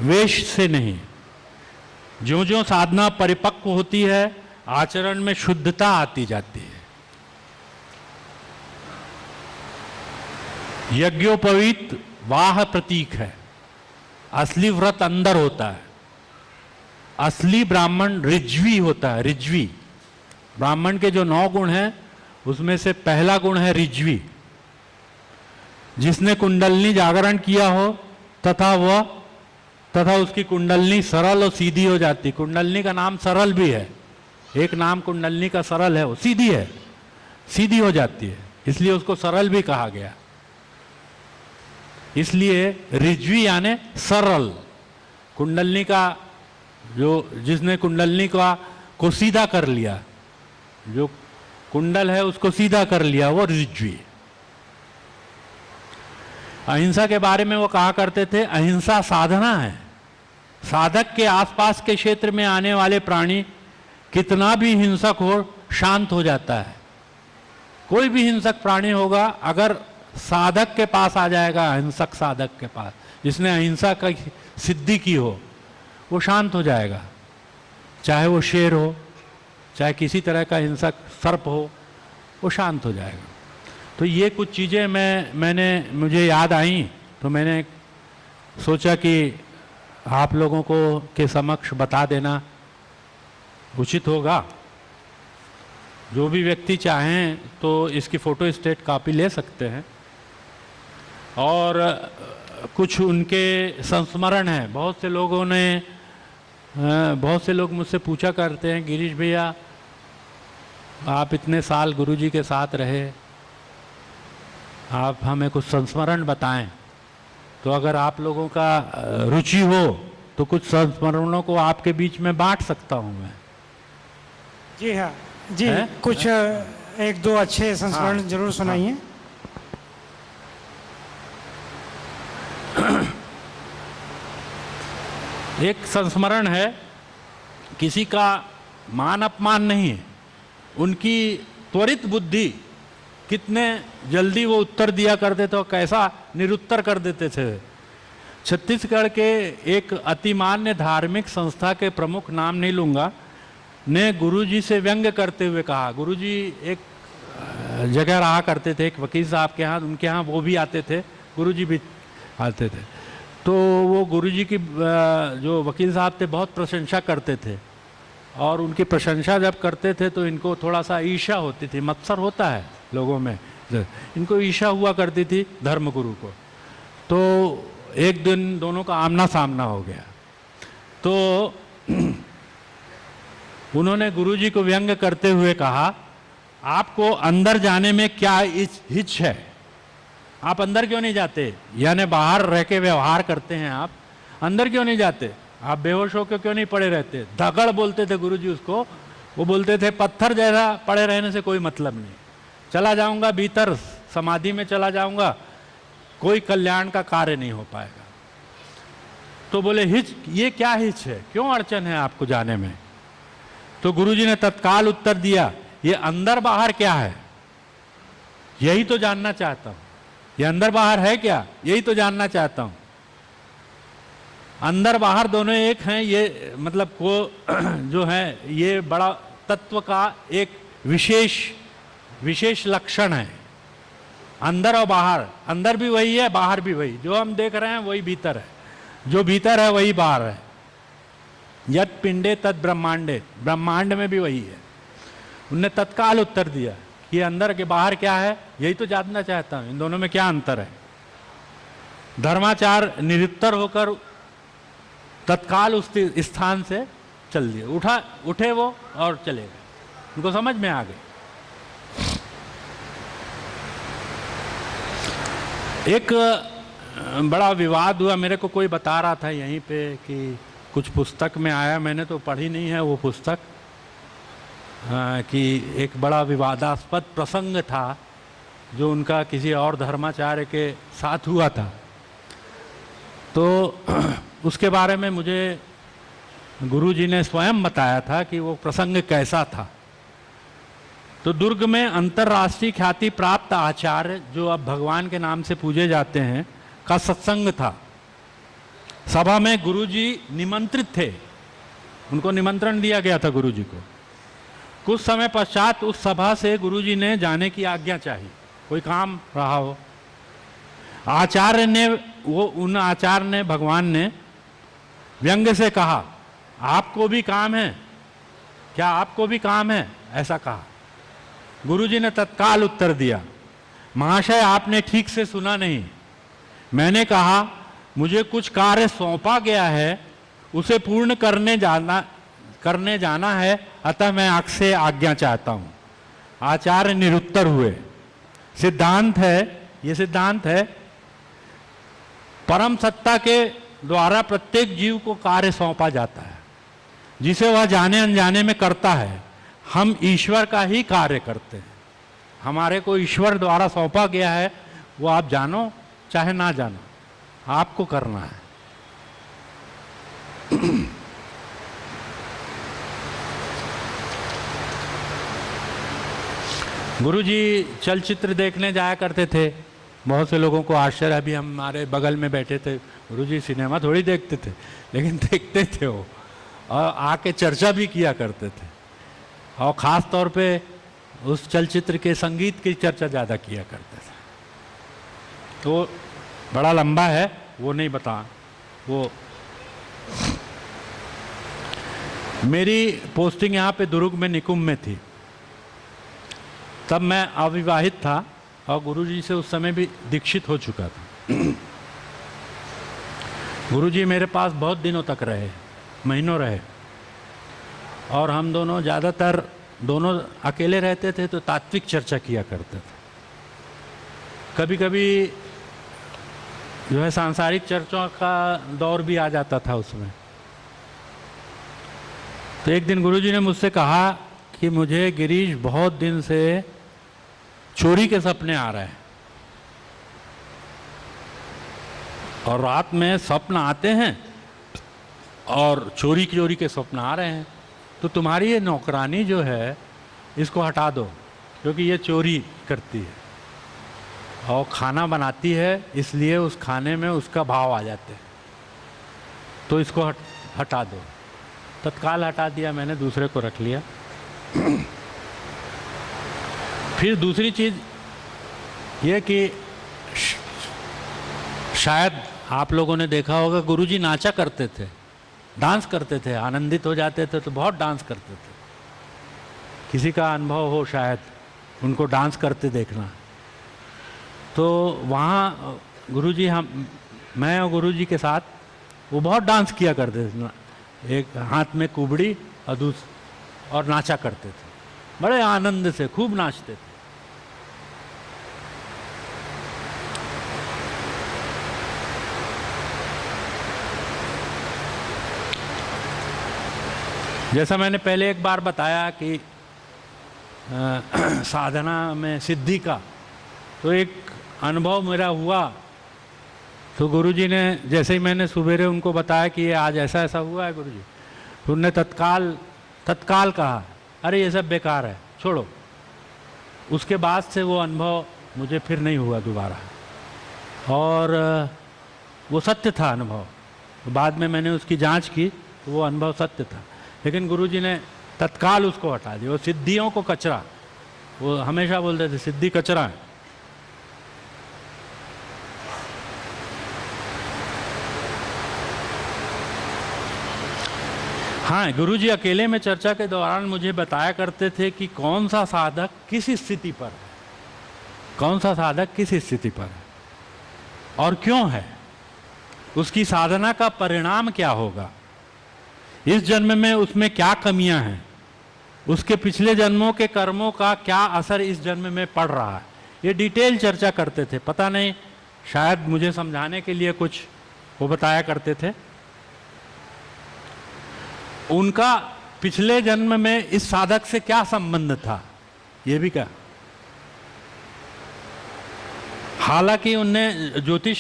वेश से नहीं। ज्यों ज्यों साधना परिपक्व होती है, आचरण में शुद्धता आती जाती है। यज्ञोपवीत वाह प्रतीक है। असली व्रत अंदर होता है। असली ब्राह्मण रिज्वी होता है। रिज्वी ब्राह्मण के जो 9 गुण हैं उसमें से पहला गुण है रिज्वी। जिसने कुंडलनी जागरण किया हो तथा उसकी कुंडलनी सरल और सीधी हो जाती। कुंडलनी का नाम सरल भी है। एक नाम कुंडलनी का सरल है, वो सीधी है, सीधी हो जाती है, इसलिए उसको सरल भी कहा गया। इसलिए रिज्वी यानी सरल। कुंडलनी का जिसने कुंडलनी को सीधा कर लिया, जो कुंडल है उसको सीधा कर लिया, वो रिज्वी। अहिंसा के बारे में वो कहा करते थे, अहिंसा साधना है। साधक के आसपास के क्षेत्र में आने वाले प्राणी कितना भी हिंसक हो, शांत हो जाता है। कोई भी हिंसक प्राणी होगा, अगर साधक के पास आ जाएगा, अहिंसक साधक के पास, जिसने अहिंसा की सिद्धि की हो, वो शांत हो जाएगा। चाहे वो शेर हो, चाहे किसी तरह का हिंसक सर्प हो, वो शांत हो जाएगा। तो ये कुछ चीज़ें मुझे याद आई, तो मैंने सोचा कि आप लोगों को के समक्ष बता देना उचित होगा। जो भी व्यक्ति चाहें तो इसकी फ़ोटो स्टेट कॉपी ले सकते हैं। और कुछ उनके संस्मरण हैं। बहुत से लोग मुझसे पूछा करते हैं, गिरीश भैया आप इतने साल गुरुजी के साथ रहे, आप हमें कुछ संस्मरण बताएं। तो अगर आप लोगों का रुचि हो तो कुछ संस्मरणों को आपके बीच में बांट सकता हूं मैं। जी हाँ जी है? कुछ एक दो अच्छे संस्मरण जरूर सुनाइए। एक संस्मरण है, किसी का मान अपमान नहीं है, उनकी त्वरित बुद्धि, कितने जल्दी वो उत्तर दिया करते थे और कैसा निरुत्तर कर देते थे। छत्तीसगढ़ के एक अतिमान्य धार्मिक संस्था के प्रमुख, नाम नहीं लूँगा, ने गुरुजी से व्यंग्य करते हुए कहा। गुरुजी एक जगह रहा करते थे, एक वकील साहब के यहाँ, उनके यहाँ वो भी आते थे, गुरुजी भी आते थे। तो वो गुरुजी की जो वकील साहब थे बहुत प्रशंसा करते थे, और उनकी प्रशंसा जब करते थे तो इनको थोड़ा सा ईर्ष्या होती थी। मत्सर होता है लोगों में, इनको ईर्ष्या हुआ करती थी धर्मगुरु को। तो एक दिन दोनों का आमना सामना हो गया। तो उन्होंने गुरुजी को व्यंग्य करते हुए कहा, आपको अंदर जाने में क्या हिच है, आप अंदर क्यों नहीं जाते? यानी बाहर रह के व्यवहार करते हैं आप, अंदर क्यों नहीं जाते? आप बेहोश होकर क्यों नहीं पड़े रहते? धगड़ बोलते थे गुरुजी उसको। वो बोलते थे पत्थर जैसा पड़े रहने से कोई मतलब नहीं, चला जाऊंगा भीतर, समाधि में चला जाऊंगा, कोई कल्याण का कार्य नहीं हो पाएगा। तो बोले हिच, ये क्या हिच है, क्यों अड़चन है आपको जाने में? तो गुरुजी ने तत्काल उत्तर दिया, ये अंदर बाहर क्या है, यही तो जानना चाहता हूं। ये अंदर बाहर है क्या, यही तो जानना चाहता हूं। अंदर बाहर दोनों एक हैं, ये मतलब को जो है ये बड़ा तत्व का एक विशेष लक्षण है। अंदर और बाहर, अंदर भी वही है, बाहर भी वही। जो हम देख रहे हैं वही भीतर है, जो भीतर है वही बाहर है। यत् पिंडे तत् ब्रह्मांडे, ब्रह्मांड में भी वही है। उनने तत्काल उत्तर दिया कि अंदर के बाहर क्या है, यही तो जानना चाहता हूं, इन दोनों में क्या अंतर है। धर्माचार निरुत्तर होकर तत्काल उस स्थान से चल दिए, उठे वो और चले गए, उनको समझ में आ गई। एक बड़ा विवाद हुआ, मेरे को कोई बता रहा था यहीं पे कि कुछ पुस्तक में आया, मैंने तो पढ़ी नहीं है वो पुस्तक, कि एक बड़ा विवादास्पद प्रसंग था जो उनका किसी और धर्माचार्य के साथ हुआ था। तो उसके बारे में मुझे गुरुजी ने स्वयं बताया था कि वो प्रसंग कैसा था। तो दुर्ग में अंतर्राष्ट्रीय ख्याति प्राप्त आचार्य, जो अब भगवान के नाम से पूजे जाते हैं, का सत्संग था। सभा में गुरुजी निमंत्रित थे, उनको निमंत्रण दिया गया था गुरुजी को। कुछ समय पश्चात उस सभा से गुरुजी ने जाने की आज्ञा चाहिए, कोई काम रहा हो। उन आचार्य ने भगवान ने व्यंग्य से कहा, आपको भी काम है क्या, आपको भी काम है, ऐसा कहा। गुरुजी ने तत्काल उत्तर दिया, महाशय आपने ठीक से सुना नहीं, मैंने कहा मुझे कुछ कार्य सौंपा गया है, उसे पूर्ण करने जाना है, अतः मैं आपसे आज्ञा चाहता हूं। आचार्य निरुत्तर हुए। सिद्धांत है, ये सिद्धांत है, परम सत्ता के द्वारा प्रत्येक जीव को कार्य सौंपा जाता है, जिसे वह जाने अनजाने में करता है। हम ईश्वर का ही कार्य करते हैं, हमारे को ईश्वर द्वारा सौंपा गया है, वो आप जानो चाहे ना जानो, आपको करना है। गुरुजी चलचित्र देखने जाया करते थे, बहुत से लोगों को आश्चर्य, अभी हमारे बगल में बैठे थे, गुरुजी सिनेमा थोड़ी देखते थे, लेकिन देखते थे वो, और आके चर्चा भी किया करते थे। और ख़ास तौर पे उस चलचित्र के संगीत की चर्चा ज़्यादा किया करते थे। तो बड़ा लंबा है, वो नहीं बता। वो मेरी पोस्टिंग यहाँ पे दुर्ग में निकुंभ में थी। तब मैं अविवाहित था और गुरुजी से उस समय भी दीक्षित हो चुका था। गुरुजी मेरे पास बहुत दिनों तक रहे, महीनों रहे, और हम दोनों ज़्यादातर दोनों अकेले रहते थे तो तात्विक चर्चा किया करते थे। कभी कभी जो है सांसारिक चर्चाओं का दौर भी आ जाता था उसमें। तो एक दिन गुरुजी ने मुझसे कहा कि मुझे गिरीश बहुत दिन से चोरी के सपने आ रहे हैं, और रात में स्वप्न आते हैं और चोरी के स्वप्न आ रहे हैं, तो तुम्हारी ये नौकरानी जो है इसको हटा दो, क्योंकि ये चोरी करती है और खाना बनाती है, इसलिए उस खाने में उसका भाव आ जाते हैं, तो इसको हटा दो। तत्काल हटा दिया मैंने, दूसरे को रख लिया। फिर दूसरी चीज़ ये कि शायद आप लोगों ने देखा होगा, गुरुजी नाचा करते थे, डांस करते थे, आनंदित हो जाते थे तो बहुत डांस करते थे। किसी का अनुभव हो शायद उनको डांस करते देखना। तो वहाँ गुरुजी, मैं और गुरुजी के साथ वो बहुत डांस किया करते थे, एक हाथ में कुबड़ी और नाचा करते थे, बड़े आनंद से खूब नाचते थे। जैसा मैंने पहले एक बार बताया कि साधना में सिद्धि का तो एक अनुभव मेरा हुआ। तो गुरुजी ने, जैसे ही मैंने सुबेरे उनको बताया कि ये आज ऐसा ऐसा हुआ है गुरुजी, तो उन्होंने तत्काल कहा, अरे ये सब बेकार है, छोड़ो। उसके बाद से वो अनुभव मुझे फिर नहीं हुआ दोबारा, और वो सत्य था अनुभव। बाद में मैंने उसकी जांच की तो वो अनुभव सत्य था, लेकिन गुरुजी ने तत्काल उसको हटा दिया। वो सिद्धियों को कचरा, वो हमेशा बोलते थे सिद्धि कचरा है। हाँ, गुरुजी अकेले में चर्चा के दौरान मुझे बताया करते थे कि कौन सा साधक किस स्थिति पर है, कौन सा साधक किस स्थिति पर है और क्यों है, उसकी साधना का परिणाम क्या होगा, इस जन्म में उसमें क्या कमियां हैं, उसके पिछले जन्मों के कर्मों का क्या असर इस जन्म में पड़ रहा है। ये डिटेल चर्चा करते थे। पता नहीं, शायद मुझे समझाने के लिए कुछ वो बताया करते थे। उनका पिछले जन्म में इस साधक से क्या संबंध था, ये भी क्या। हालांकि उनने ज्योतिष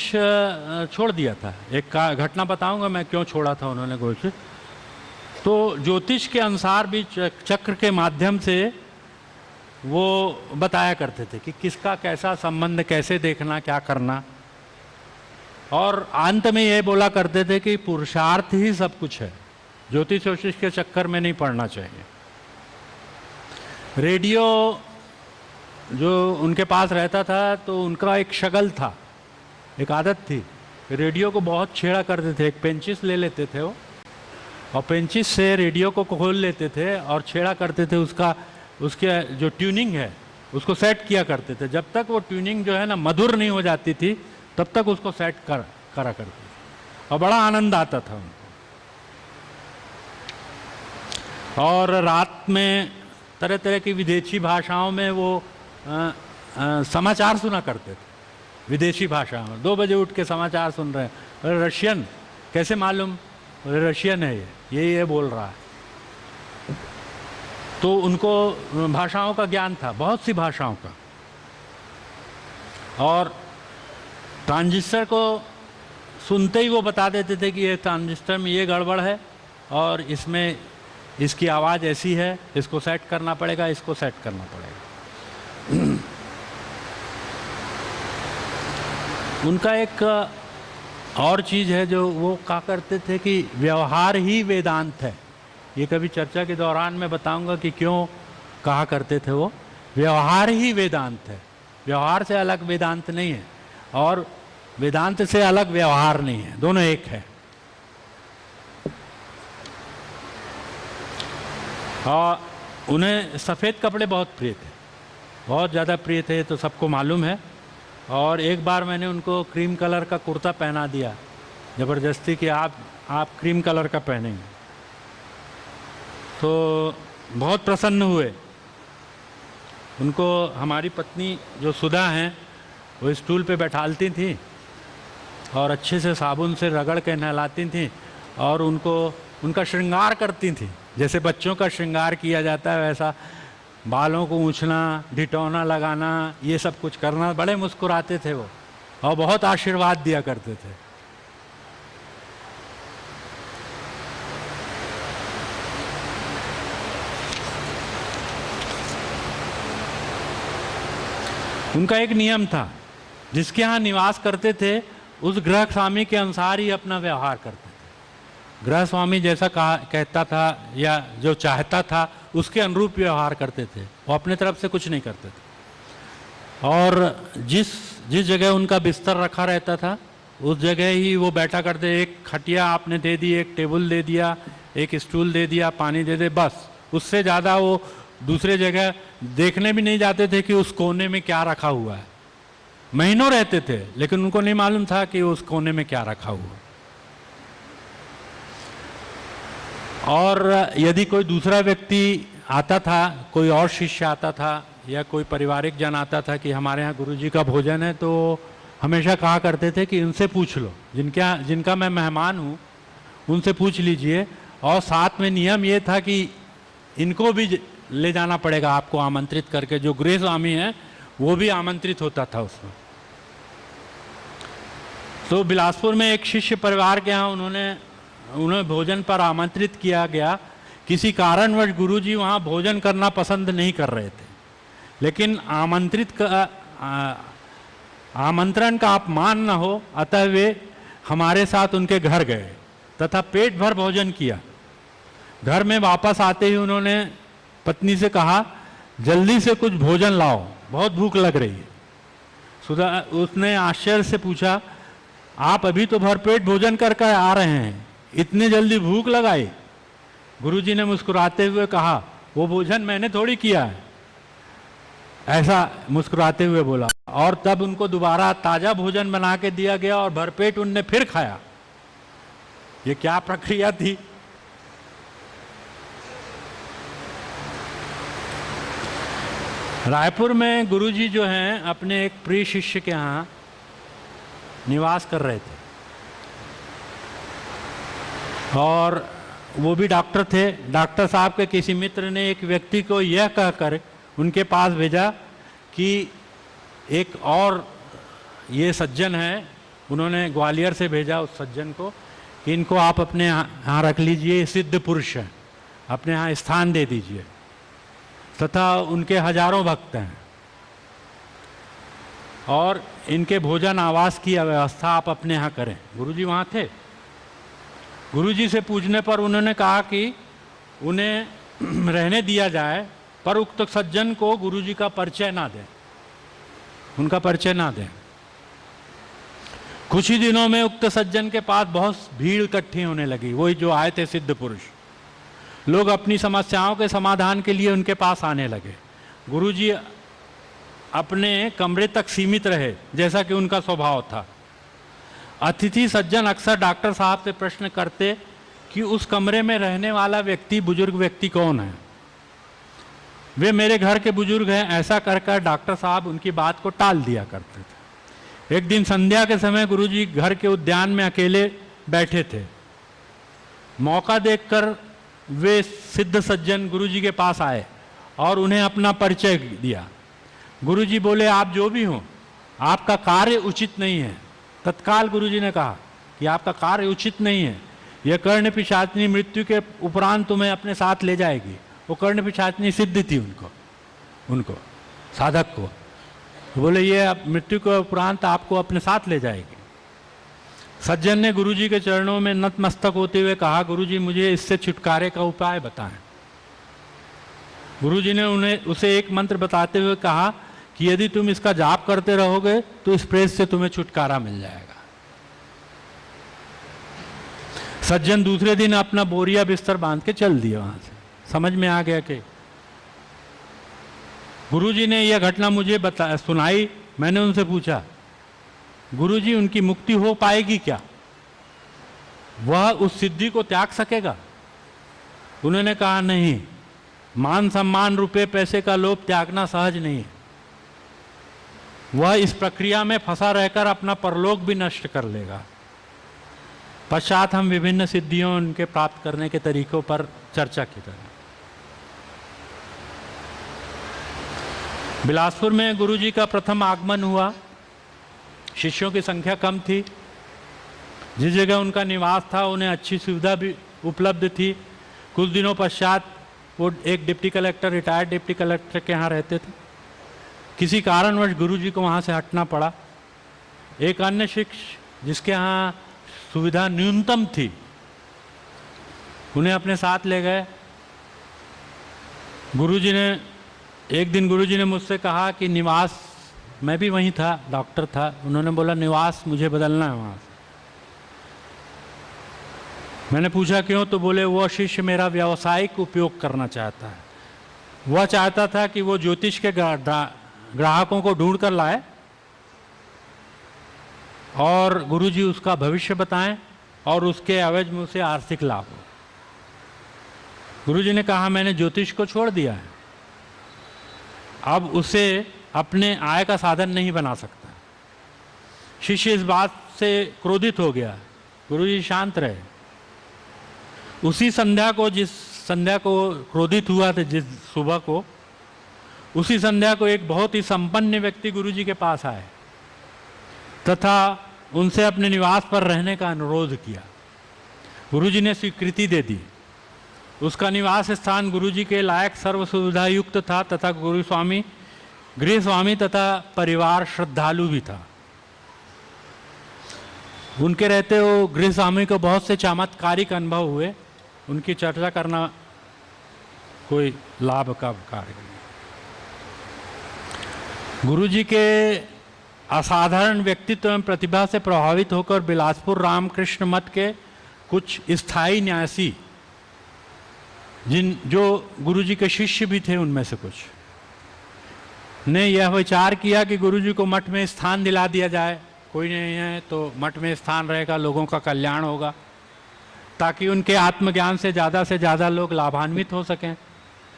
छोड़ दिया था। एक घटना बताऊंगा मैं क्यों छोड़ा था उन्होंने ज्योतिष। तो ज्योतिष के अनुसार भी चक्र के माध्यम से वो बताया करते थे कि किसका कैसा संबंध, कैसे देखना, क्या करना, और अंत में ये बोला करते थे कि पुरुषार्थ ही सब कुछ है, ज्योतिष ज्योतिष के चक्कर में नहीं पड़ना चाहिए। रेडियो जो उनके पास रहता था तो उनका एक शगल था, एक आदत थी, रेडियो को बहुत छेड़ा करते थे। एक पेंचिस ले लेते थे वो, और पेंचिस से रेडियो को खोल लेते थे और छेड़ा करते थे। उसके जो ट्यूनिंग है उसको सेट किया करते थे। जब तक वो ट्यूनिंग जो है ना मधुर नहीं हो जाती थी तब तक उसको सेट करा करते थे, और बड़ा आनंद आता था उनको। और रात में तरह तरह की विदेशी भाषाओं में वो समाचार सुना करते थे, विदेशी भाषा में। 2 बजे उठ के समाचार सुन रहे हैं, अरे रशियन, कैसे मालूम, अरे रशियन है ये बोल रहा है। तो उनको भाषाओं का ज्ञान था, बहुत सी भाषाओं का। और ट्रांजिस्टर को सुनते ही वो बता देते थे कि ये ट्रांजिस्टर में ये गड़बड़ है और इसमें इसकी आवाज़ ऐसी है, इसको सेट करना पड़ेगा, इसको सेट करना पड़ेगा। उनका एक और चीज़ है जो वो कहा करते थे कि व्यवहार ही वेदांत है। ये कभी चर्चा के दौरान मैं बताऊंगा कि क्यों कहा करते थे वो। व्यवहार ही वेदांत है। व्यवहार से अलग वेदांत नहीं है और वेदांत से अलग व्यवहार नहीं है, दोनों एक है। और उन्हें सफ़ेद कपड़े बहुत प्रिय थे, बहुत ज़्यादा प्रिय थे, तो सबको मालूम है। और एक बार मैंने उनको क्रीम कलर का कुर्ता पहना दिया ज़बरदस्ती कि आप क्रीम कलर का पहनेंगे, तो बहुत प्रसन्न हुए। उनको हमारी पत्नी जो सुधा हैं वो स्टूल पे बैठालती थी और अच्छे से साबुन से रगड़ के नहलाती थी और उनका श्रृंगार करती थी, जैसे बच्चों का श्रृंगार किया जाता है वैसा बालों को ऊंचना, ढिठौना लगाना, ये सब कुछ करना। बड़े मुस्कुराते थे वो और बहुत आशीर्वाद दिया करते थे। उनका एक नियम था, जिसके यहाँ निवास करते थे उस गृह स्वामी के अनुसार ही अपना व्यवहार करते थे। गृह स्वामी जैसा कहता था या जो चाहता था उसके अनुरूप व्यवहार करते थे, वो अपने तरफ से कुछ नहीं करते थे। और जिस जगह उनका बिस्तर रखा रहता था उस जगह ही वो बैठा करते। एक खटिया आपने दे दी, एक टेबल दे दिया, एक स्टूल दे दिया, पानी दे दे, बस। उससे ज़्यादा वो दूसरे जगह देखने भी नहीं जाते थे कि उस कोने में क्या रखा हुआ है। महीनों रहते थे लेकिन उनको नहीं मालूम था कि उस कोने में क्या रखा हुआ। और यदि कोई दूसरा व्यक्ति आता था, कोई और शिष्य आता था या कोई पारिवारिक जन आता था कि हमारे यहाँ गुरुजी का भोजन है, तो हमेशा कहा करते थे कि इनसे पूछ लो, जिनका मैं मेहमान हूँ उनसे पूछ लीजिए। और साथ में नियम ये था कि इनको भी ले जाना पड़ेगा आपको आमंत्रित करके। जो गृह स्वामी है वो भी आमंत्रित होता था उसमें। तो बिलासपुर में एक शिष्य परिवार के यहाँ उन्हें भोजन पर आमंत्रित किया गया। किसी कारणवश गुरुजी वहाँ भोजन करना पसंद नहीं कर रहे थे, लेकिन आमंत्रण का अपमान न हो, अतः वे हमारे साथ उनके घर गए तथा पेट भर भोजन किया। घर में वापस आते ही उन्होंने पत्नी से कहा, जल्दी से कुछ भोजन लाओ, बहुत भूख लग रही है। सुधा उसने आश्चर्य से पूछा, आप अभी तो भरपेट भोजन करके आ रहे हैं, इतने जल्दी भूख लगाई? गुरुजी ने मुस्कुराते हुए कहा, वो भोजन मैंने थोड़ी किया है, ऐसा मुस्कुराते हुए बोला। और तब उनको दोबारा ताज़ा भोजन बना के दिया गया और भरपेट उनने फिर खाया। ये क्या प्रक्रिया थी? रायपुर में गुरुजी जो हैं अपने एक प्रिय शिष्य के यहाँ निवास कर रहे थे और वो भी डॉक्टर थे। डॉक्टर साहब के किसी मित्र ने एक व्यक्ति को यह कहकर उनके पास भेजा कि एक और ये सज्जन है, उन्होंने ग्वालियर से भेजा उस सज्जन को कि इनको आप अपने यहाँ रख लीजिए, सिद्ध पुरुष हैं, अपने यहाँ स्थान दे दीजिए, तथा उनके हजारों भक्त हैं और इनके भोजन आवास की व्यवस्था आप अपने यहाँ करें। गुरुजी वहाँ थे। गुरुजी से पूछने पर उन्होंने कहा कि उन्हें रहने दिया जाए, पर उक्त सज्जन को गुरुजी का परिचय ना दें, उनका परिचय ना दें। कुछ ही दिनों में उक्त सज्जन के पास बहुत भीड़ इकट्ठी होने लगी, वही जो आए थे सिद्ध पुरुष। लोग अपनी समस्याओं के समाधान के लिए उनके पास आने लगे। गुरुजी अपने कमरे तक सीमित रहे, जैसा कि उनका स्वभाव था। अतिथि सज्जन अक्सर डॉक्टर साहब से प्रश्न करते कि उस कमरे में रहने वाला व्यक्ति, बुजुर्ग व्यक्ति कौन है? वे मेरे घर के बुजुर्ग हैं, ऐसा कर डॉक्टर साहब उनकी बात को टाल दिया करते थे। एक दिन संध्या के समय गुरुजी घर के उद्यान में अकेले बैठे थे। मौका देखकर वे सिद्ध सज्जन गुरुजी के पास आए और उन्हें अपना परिचय दिया। गुरुजी बोले, आप जो भी हों, आपका कार्य उचित नहीं है। तत्काल गुरुजी ने कहा कि आपका कार्य उचित नहीं है, यह कर्ण पिशाचिनी मृत्यु के उपरांत तुम्हें अपने साथ ले जाएगी। वो कर्ण पिशाचिनी सिद्ध थी उनको साधक को। बोले ये मृत्यु के उपरांत आपको अपने साथ ले जाएगी। सज्जन ने गुरुजी के चरणों में नतमस्तक होते हुए कहा, गुरुजी मुझे इससे छुटकारे का उपाय बताएं। गुरुजी ने उसे एक मंत्र बताते हुए कहा कि यदि तुम इसका जाप करते रहोगे तो इस प्रेत से तुम्हें छुटकारा मिल जाएगा। सज्जन दूसरे दिन अपना बोरिया बिस्तर बांध के चल दिया वहां से। समझ में आ गया कि गुरुजी ने यह घटना मुझे सुनाई। मैंने उनसे पूछा, गुरुजी उनकी मुक्ति हो पाएगी क्या? वह उस सिद्धि को त्याग सकेगा? उन्होंने कहा, नहीं, मान सम्मान रुपए पैसे का लोभ त्यागना सहज नहीं है। वह इस प्रक्रिया में फंसा रहकर अपना परलोक भी नष्ट कर लेगा। पश्चात हम विभिन्न सिद्धियों उनके प्राप्त करने के तरीकों पर चर्चा की करें। बिलासपुर में गुरुजी का प्रथम आगमन हुआ। शिष्यों की संख्या कम थी। जिस जगह उनका निवास था उन्हें अच्छी सुविधा भी उपलब्ध थी। कुछ दिनों पश्चात वो एक deputy collector, retired deputy collector के यहाँ रहते थे। किसी कारणवश गुरुजी को वहाँ से हटना पड़ा। एक अन्य शिष्य जिसके यहाँ सुविधा न्यूनतम थी, उन्हें अपने साथ ले गए। एक दिन गुरुजी ने मुझसे कहा कि निवास, मैं भी वहीं था, डॉक्टर था, उन्होंने बोला निवास मुझे बदलना है वहाँ से। मैंने पूछा क्यों? तो बोले वो शिष्य मेरा व्यावसायिक उपयोग करना चाहता है। वह चाहता था कि वो ज्योतिष के ग्राहकों को ढूंढ कर लाए और गुरुजी उसका भविष्य बताएं और उसके एवज में उसे आर्थिक लाभ हो। गुरुजी ने कहा, मैंने ज्योतिष को छोड़ दिया है, अब उसे अपने आय का साधन नहीं बना सकता। शिष्य इस बात से क्रोधित हो गया। गुरुजी शांत रहे। उसी संध्या को, जिस संध्या को क्रोधित हुआ था, जिस सुबह को, उसी संध्या को एक बहुत ही संपन्न व्यक्ति गुरुजी के पास आए तथा उनसे अपने निवास पर रहने का अनुरोध किया। गुरुजी ने स्वीकृति दे दी। उसका निवास स्थान गुरुजी के लायक सर्व सुविधा युक्त था तथा गृह स्वामी तथा परिवार श्रद्धालु भी था। उनके रहते हो गृह स्वामी को बहुत से चमत्कारिक अनुभव हुए। उनकी चर्चा करना कोई लाभ का कार्य नहीं। गुरुजी के असाधारण व्यक्तित्व एवं प्रतिभा से प्रभावित होकर बिलासपुर रामकृष्ण मठ के कुछ स्थायी न्यासी, जो गुरुजी के शिष्य भी थे, उनमें से कुछ ने यह विचार किया कि गुरुजी को मठ में स्थान दिला दिया जाए। कोई नहीं है तो मठ में स्थान रहेगा, लोगों का कल्याण होगा, ताकि उनके आत्मज्ञान से ज़्यादा लोग लाभान्वित हो सकें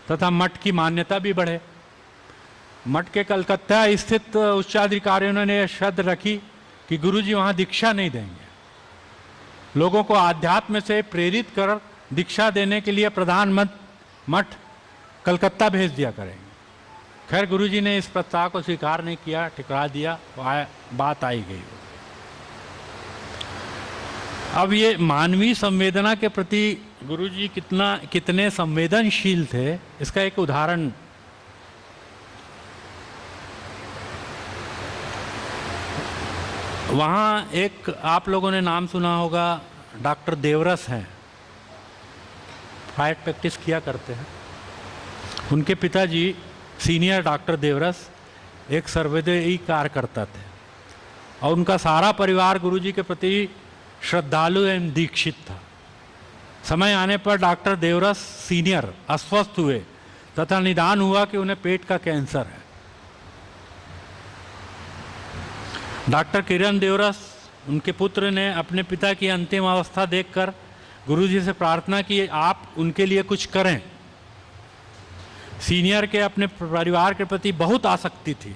तथा मठ की मान्यता भी बढ़े। मठ के कलकत्ता स्थित उच्चाधिकारियों ने शर्त रखी कि गुरुजी वहाँ दीक्षा नहीं देंगे। लोगों को आध्यात्म से प्रेरित कर दीक्षा देने के लिए प्रधान मठ कलकत्ता भेज दिया करेंगे। खैर गुरुजी ने इस प्रस्ताव को स्वीकार नहीं किया, ठुकरा दिया। बात आई गई। अब ये मानवीय संवेदना के प्रति गुरुजी कितने संवेदनशील थे, इसका एक उदाहरण वहाँ एक आप लोगों ने नाम सुना होगा, डॉक्टर देवरस हैं, प्राइवेट प्रैक्टिस किया करते हैं। उनके पिताजी सीनियर डॉक्टर देवरस एक सर्वोदयी कार्यकर्ता थे और उनका सारा परिवार गुरुजी के प्रति श्रद्धालु एवं दीक्षित था। समय आने पर डॉक्टर देवरस सीनियर अस्वस्थ हुए तथा निदान हुआ कि उन्हें पेट का कैंसर है। डॉक्टर किरण देवरस, उनके पुत्र ने अपने पिता की अंतिम अवस्था देखकर गुरुजी से प्रार्थना की आप उनके लिए कुछ करें। सीनियर के अपने परिवार के प्रति बहुत आसक्ति थी,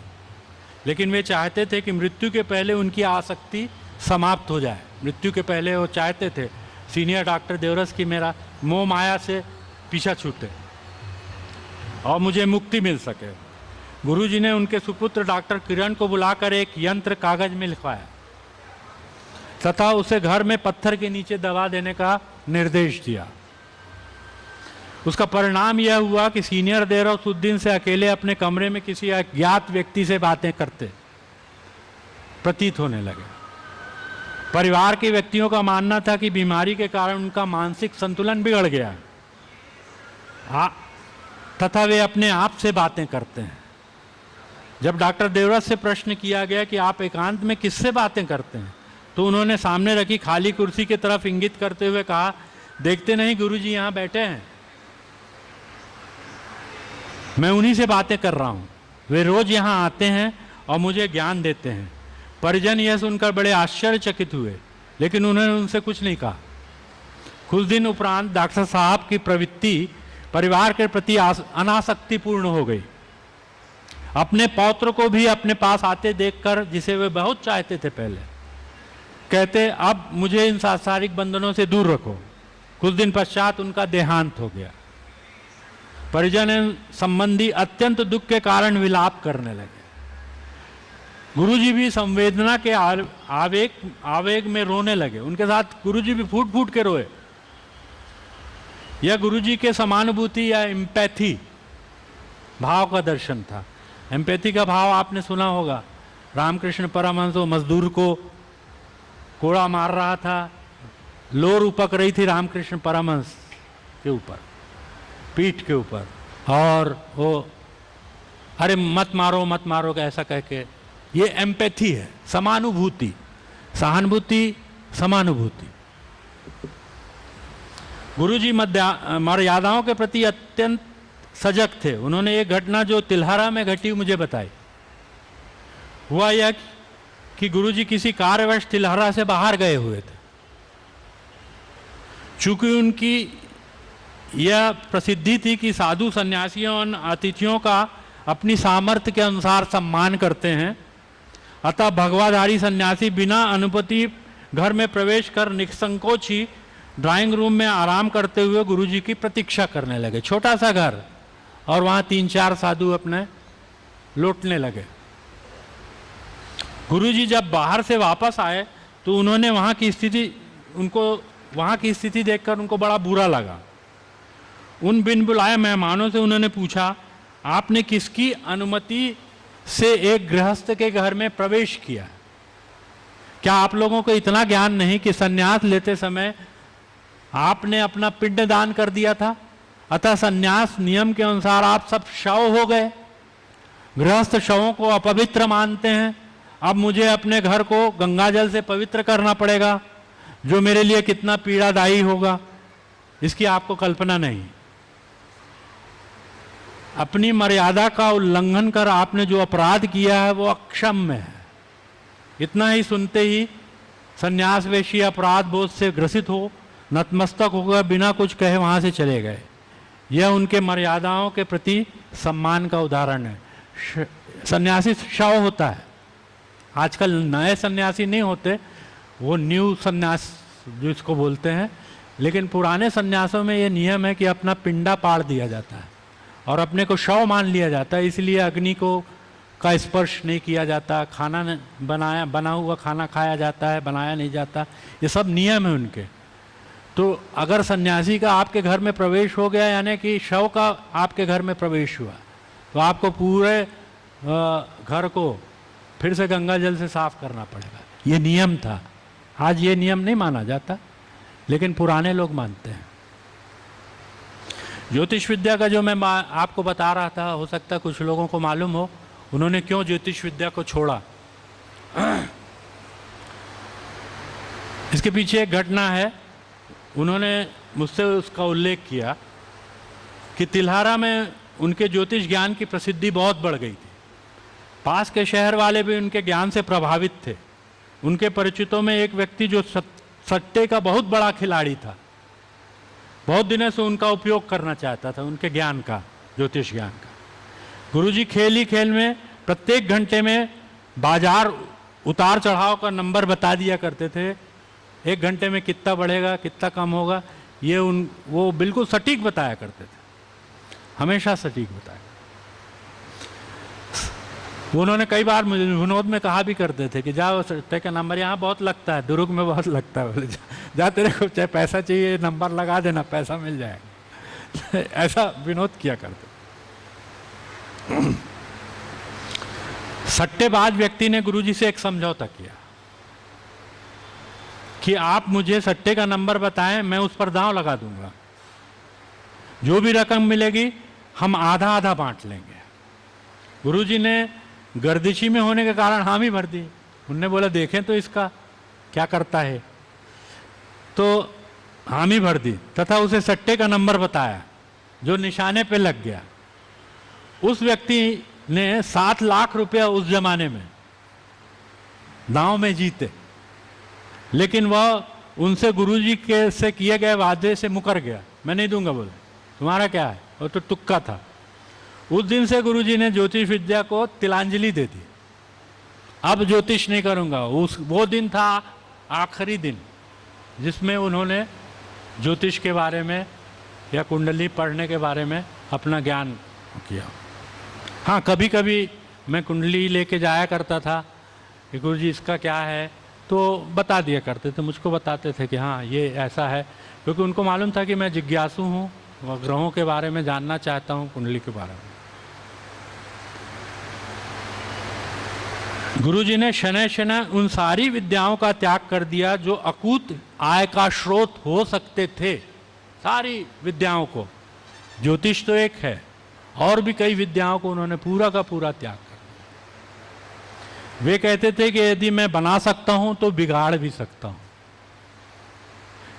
लेकिन वे चाहते थे कि मृत्यु के पहले उनकी आसक्ति समाप्त हो जाए। मृत्यु के पहले वो चाहते थे सीनियर डॉक्टर देवरस की मेरा मोह माया से पीछा छूटे और मुझे मुक्ति मिल सके। गुरुजी ने उनके सुपुत्र डॉक्टर किरण को बुलाकर एक यंत्र कागज में लिखवाया तथा उसे घर में पत्थर के नीचे दबा देने का निर्देश दिया। उसका परिणाम यह हुआ कि सीनियर देवरस उस दिन से अकेले अपने कमरे में किसी अज्ञात व्यक्ति से बातें करते प्रतीत होने लगे। परिवार के व्यक्तियों का मानना था कि बीमारी के कारण उनका मानसिक संतुलन बिगड़ गया। तथा वे अपने आप से बातें करते हैं। जब डॉक्टर देवव्रत से प्रश्न किया गया कि आप एकांत में किससे बातें करते हैं, तो उन्होंने सामने रखी खाली कुर्सी की तरफ इंगित करते हुए कहा, देखते नहीं गुरुजी यहाँ बैठे हैं, मैं उन्हीं से बातें कर रहा हूँ। वे रोज यहाँ आते हैं और मुझे ज्ञान देते हैं। परिजन यह सुनकर बड़े आश्चर्यचकित हुए, लेकिन उन्होंने उनसे कुछ नहीं कहा। कुछ दिन उपरांत डॉक्टर साहब की प्रवृत्ति परिवार के प्रति अनासक्तिपूर्ण हो गई। अपने पौत्र को भी अपने पास आते देखकर, जिसे वे बहुत चाहते थे पहले, कहते अब मुझे इन सांसारिक बंधनों से दूर रखो। कुछ दिन पश्चात उनका देहांत हो गया। परिजन संबंधी अत्यंत दुख के कारण विलाप करने लगे। गुरुजी भी संवेदना के आवेग में रोने लगे। उनके साथ गुरुजी भी फूट फूट के रोए। यह गुरुजी के समानुभूति या एम्पैथी भाव का दर्शन था। एम्पैथी का भाव आपने सुना होगा। रामकृष्ण परमहंस मजदूर को कोड़ा मार रहा था, लोर उपक रही थी रामकृष्ण परमहंस के ऊपर, पीठ के ऊपर, और वो अरे मत मारो का ऐसा कह के, ये एम्पैथी है, समानुभूति, सहानुभूति, समानुभूति। गुरुजी मर्यादाओं के प्रति अत्यंत सजग थे। उन्होंने एक घटना जो तिल्हारा में घटी मुझे बताई। हुआ यह कि गुरुजी किसी कार्यवश तिल्हारा से बाहर गए हुए थे। चूंकि उनकी यह प्रसिद्धि थी कि साधु सन्यासियों और अतिथियों का अपनी सामर्थ्य के अनुसार सम्मान करते हैं, अतः भगवाधारी सन्यासी बिना अनुमति घर में प्रवेश कर निसंकोच ही ड्राइंग रूम में आराम करते हुए गुरुजी की प्रतीक्षा करने लगे। छोटा सा घर, और वहाँ 3-4 साधु अपने लौटने लगे। गुरुजी जब बाहर से वापस आए तो उन्होंने वहाँ की स्थिति देखकर उनको बड़ा बुरा लगा। उन बिन बुलाए मेहमानों से उन्होंने पूछा, आपने किसकी अनुमति से एक गृहस्थ के घर में प्रवेश किया? क्या आप लोगों को इतना ज्ञान नहीं कि संन्यास लेते समय आपने अपना पिंड दान कर दिया था, अतः संन्यास नियम के अनुसार आप सब शव हो गए। गृहस्थ शवों को अपवित्र मानते हैं। अब मुझे अपने घर को गंगा जल से पवित्र करना पड़ेगा, जो मेरे लिए कितना पीड़ादायी होगा, इसकी आपको कल्पना नहीं। अपनी मर्यादा का उल्लंघन कर आपने जो अपराध किया है वो अक्षम्य है। इतना ही सुनते ही संन्यासवेशी अपराध बोध से ग्रसित हो नतमस्तक होकर बिना कुछ कहे वहां से चले गए। यह उनके मर्यादाओं के प्रति सम्मान का उदाहरण है। सन्यासी शव होता है। आजकल नए सन्यासी नहीं होते, वो न्यू सन्यास जिसको बोलते हैं, लेकिन पुराने सन्यासों में ये नियम है कि अपना पिंडा पाड़ दिया जाता है और अपने को शव मान लिया जाता है। इसलिए अग्नि को का स्पर्श नहीं किया जाता, खाना बना हुआ खाना खाया जाता है, बनाया नहीं जाता। ये सब नियम है उनके। तो अगर सन्यासी का आपके घर में प्रवेश हो गया, यानी कि शव का आपके घर में प्रवेश हुआ, तो आपको पूरे घर को फिर से गंगा जल से साफ करना पड़ेगा। ये नियम था। आज ये नियम नहीं माना जाता, लेकिन पुराने लोग मानते हैं। ज्योतिष विद्या का जो मैं आपको बता रहा था, हो सकता है कुछ लोगों को मालूम हो उन्होंने क्यों ज्योतिष विद्या को छोड़ा। इसके पीछे एक घटना है। उन्होंने मुझसे उसका उल्लेख किया कि तिल्हारा में उनके ज्योतिष ज्ञान की प्रसिद्धि बहुत बढ़ गई थी। पास के शहर वाले भी उनके ज्ञान से प्रभावित थे। उनके परिचितों में एक व्यक्ति जो सट्टे का बहुत बड़ा खिलाड़ी था, बहुत दिनों से उनका उपयोग करना चाहता था, उनके ज्ञान का, ज्योतिष ज्ञान का। गुरुजी खेल ही खेल में प्रत्येक घंटे में बाजार उतार चढ़ाव का नंबर बता दिया करते थे। एक घंटे में कितना बढ़ेगा, कितना कम होगा, ये वो बिल्कुल सटीक बताया करते थे, हमेशा सटीक बताया। उन्होंने कई बार मुझे विनोद में कहा भी करते थे कि जाओ सट्टे का नंबर यहाँ बहुत लगता है, दुर्ग में बहुत लगता है, बोले जा तेरे को चाहे पैसा चाहिए नंबर लगा देना, पैसा मिल जाएगा। ऐसा विनोद किया करते। सट्टेबाज व्यक्ति ने गुरुजी से एक समझौता किया कि आप मुझे सट्टे का नंबर बताएं, मैं उस पर दांव लगा दूंगा। जो भी रकम मिलेगी हम आधा आधा बांट लेंगे। गुरुजी ने गर्दिशी में होने के कारण हामी भर दी। उनने बोला देखें तो इसका क्या करता है, तो हामी भर दी तथा उसे सट्टे का नंबर बताया जो निशाने पे लग गया। उस व्यक्ति ने 7 लाख रुपया उस जमाने में दांव में जीते, लेकिन वह उनसे गुरुजी के से किए गए वादे से मुकर गया। मैं नहीं दूंगा बोले, तुम्हारा क्या है, वो तो तुक्का था। उस दिन से गुरुजी ने ज्योतिष विद्या को तिलांजलि दे दी। अब ज्योतिष नहीं करूंगा। वो दिन था आखिरी दिन जिसमें उन्होंने ज्योतिष के बारे में या कुंडली पढ़ने के बारे में अपना ज्ञान किया। हाँ, कभी कभी मैं कुंडली लेके जाया करता था कि गुरुजी इसका क्या है, तो बता दिया करते थे, मुझको बताते थे कि हाँ ये ऐसा है, क्योंकि उनको मालूम था कि मैं जिज्ञासु हूँ, वह ग्रहों के बारे में जानना चाहता हूँ, कुंडली के बारे में। गुरुजी ने शनै शनै उन सारी विद्याओं का त्याग कर दिया जो अकूत आय का स्रोत हो सकते थे। सारी विद्याओं को, ज्योतिष तो एक है, और भी कई विद्याओं को उन्होंने पूरा का पूरा त्याग कर दिया। वे कहते थे कि यदि मैं बना सकता हूं तो बिगाड़ भी सकता हूं,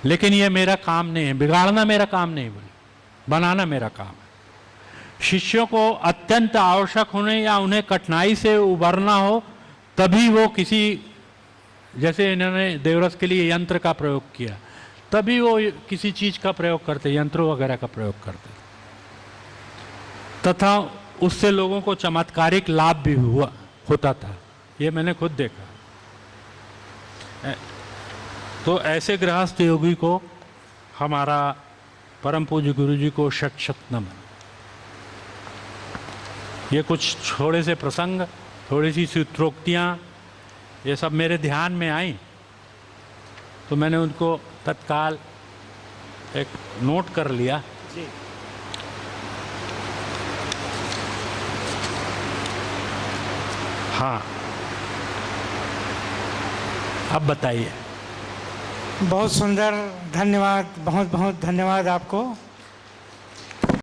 लेकिन यह मेरा काम नहीं है, बिगाड़ना मेरा काम नहीं, बोले बनाना मेरा काम है। शिष्यों को अत्यंत आवश्यक होने या उन्हें कठिनाई से उबरना हो तभी वो किसी, जैसे इन्होंने देवरस के लिए यंत्र का प्रयोग किया, तभी वो किसी चीज का प्रयोग करते, यंत्रों वगैरह का प्रयोग करते, तथा उससे लोगों को चमत्कारिक लाभ भी होता था। ये मैंने खुद देखा। तो ऐसे गृहस्थ योगी को हमारा परम पूज्य गुरुजी को शत शत नमन। ये कुछ थोड़े से प्रसंग, थोड़ी सी सूत्रोक्तियाँ, ये सब मेरे ध्यान में आई, तो मैंने उनको तत्काल एक नोट कर लिया। जी। हाँ, अब बताइए। बहुत सुंदर, धन्यवाद, बहुत बहुत धन्यवाद आपको।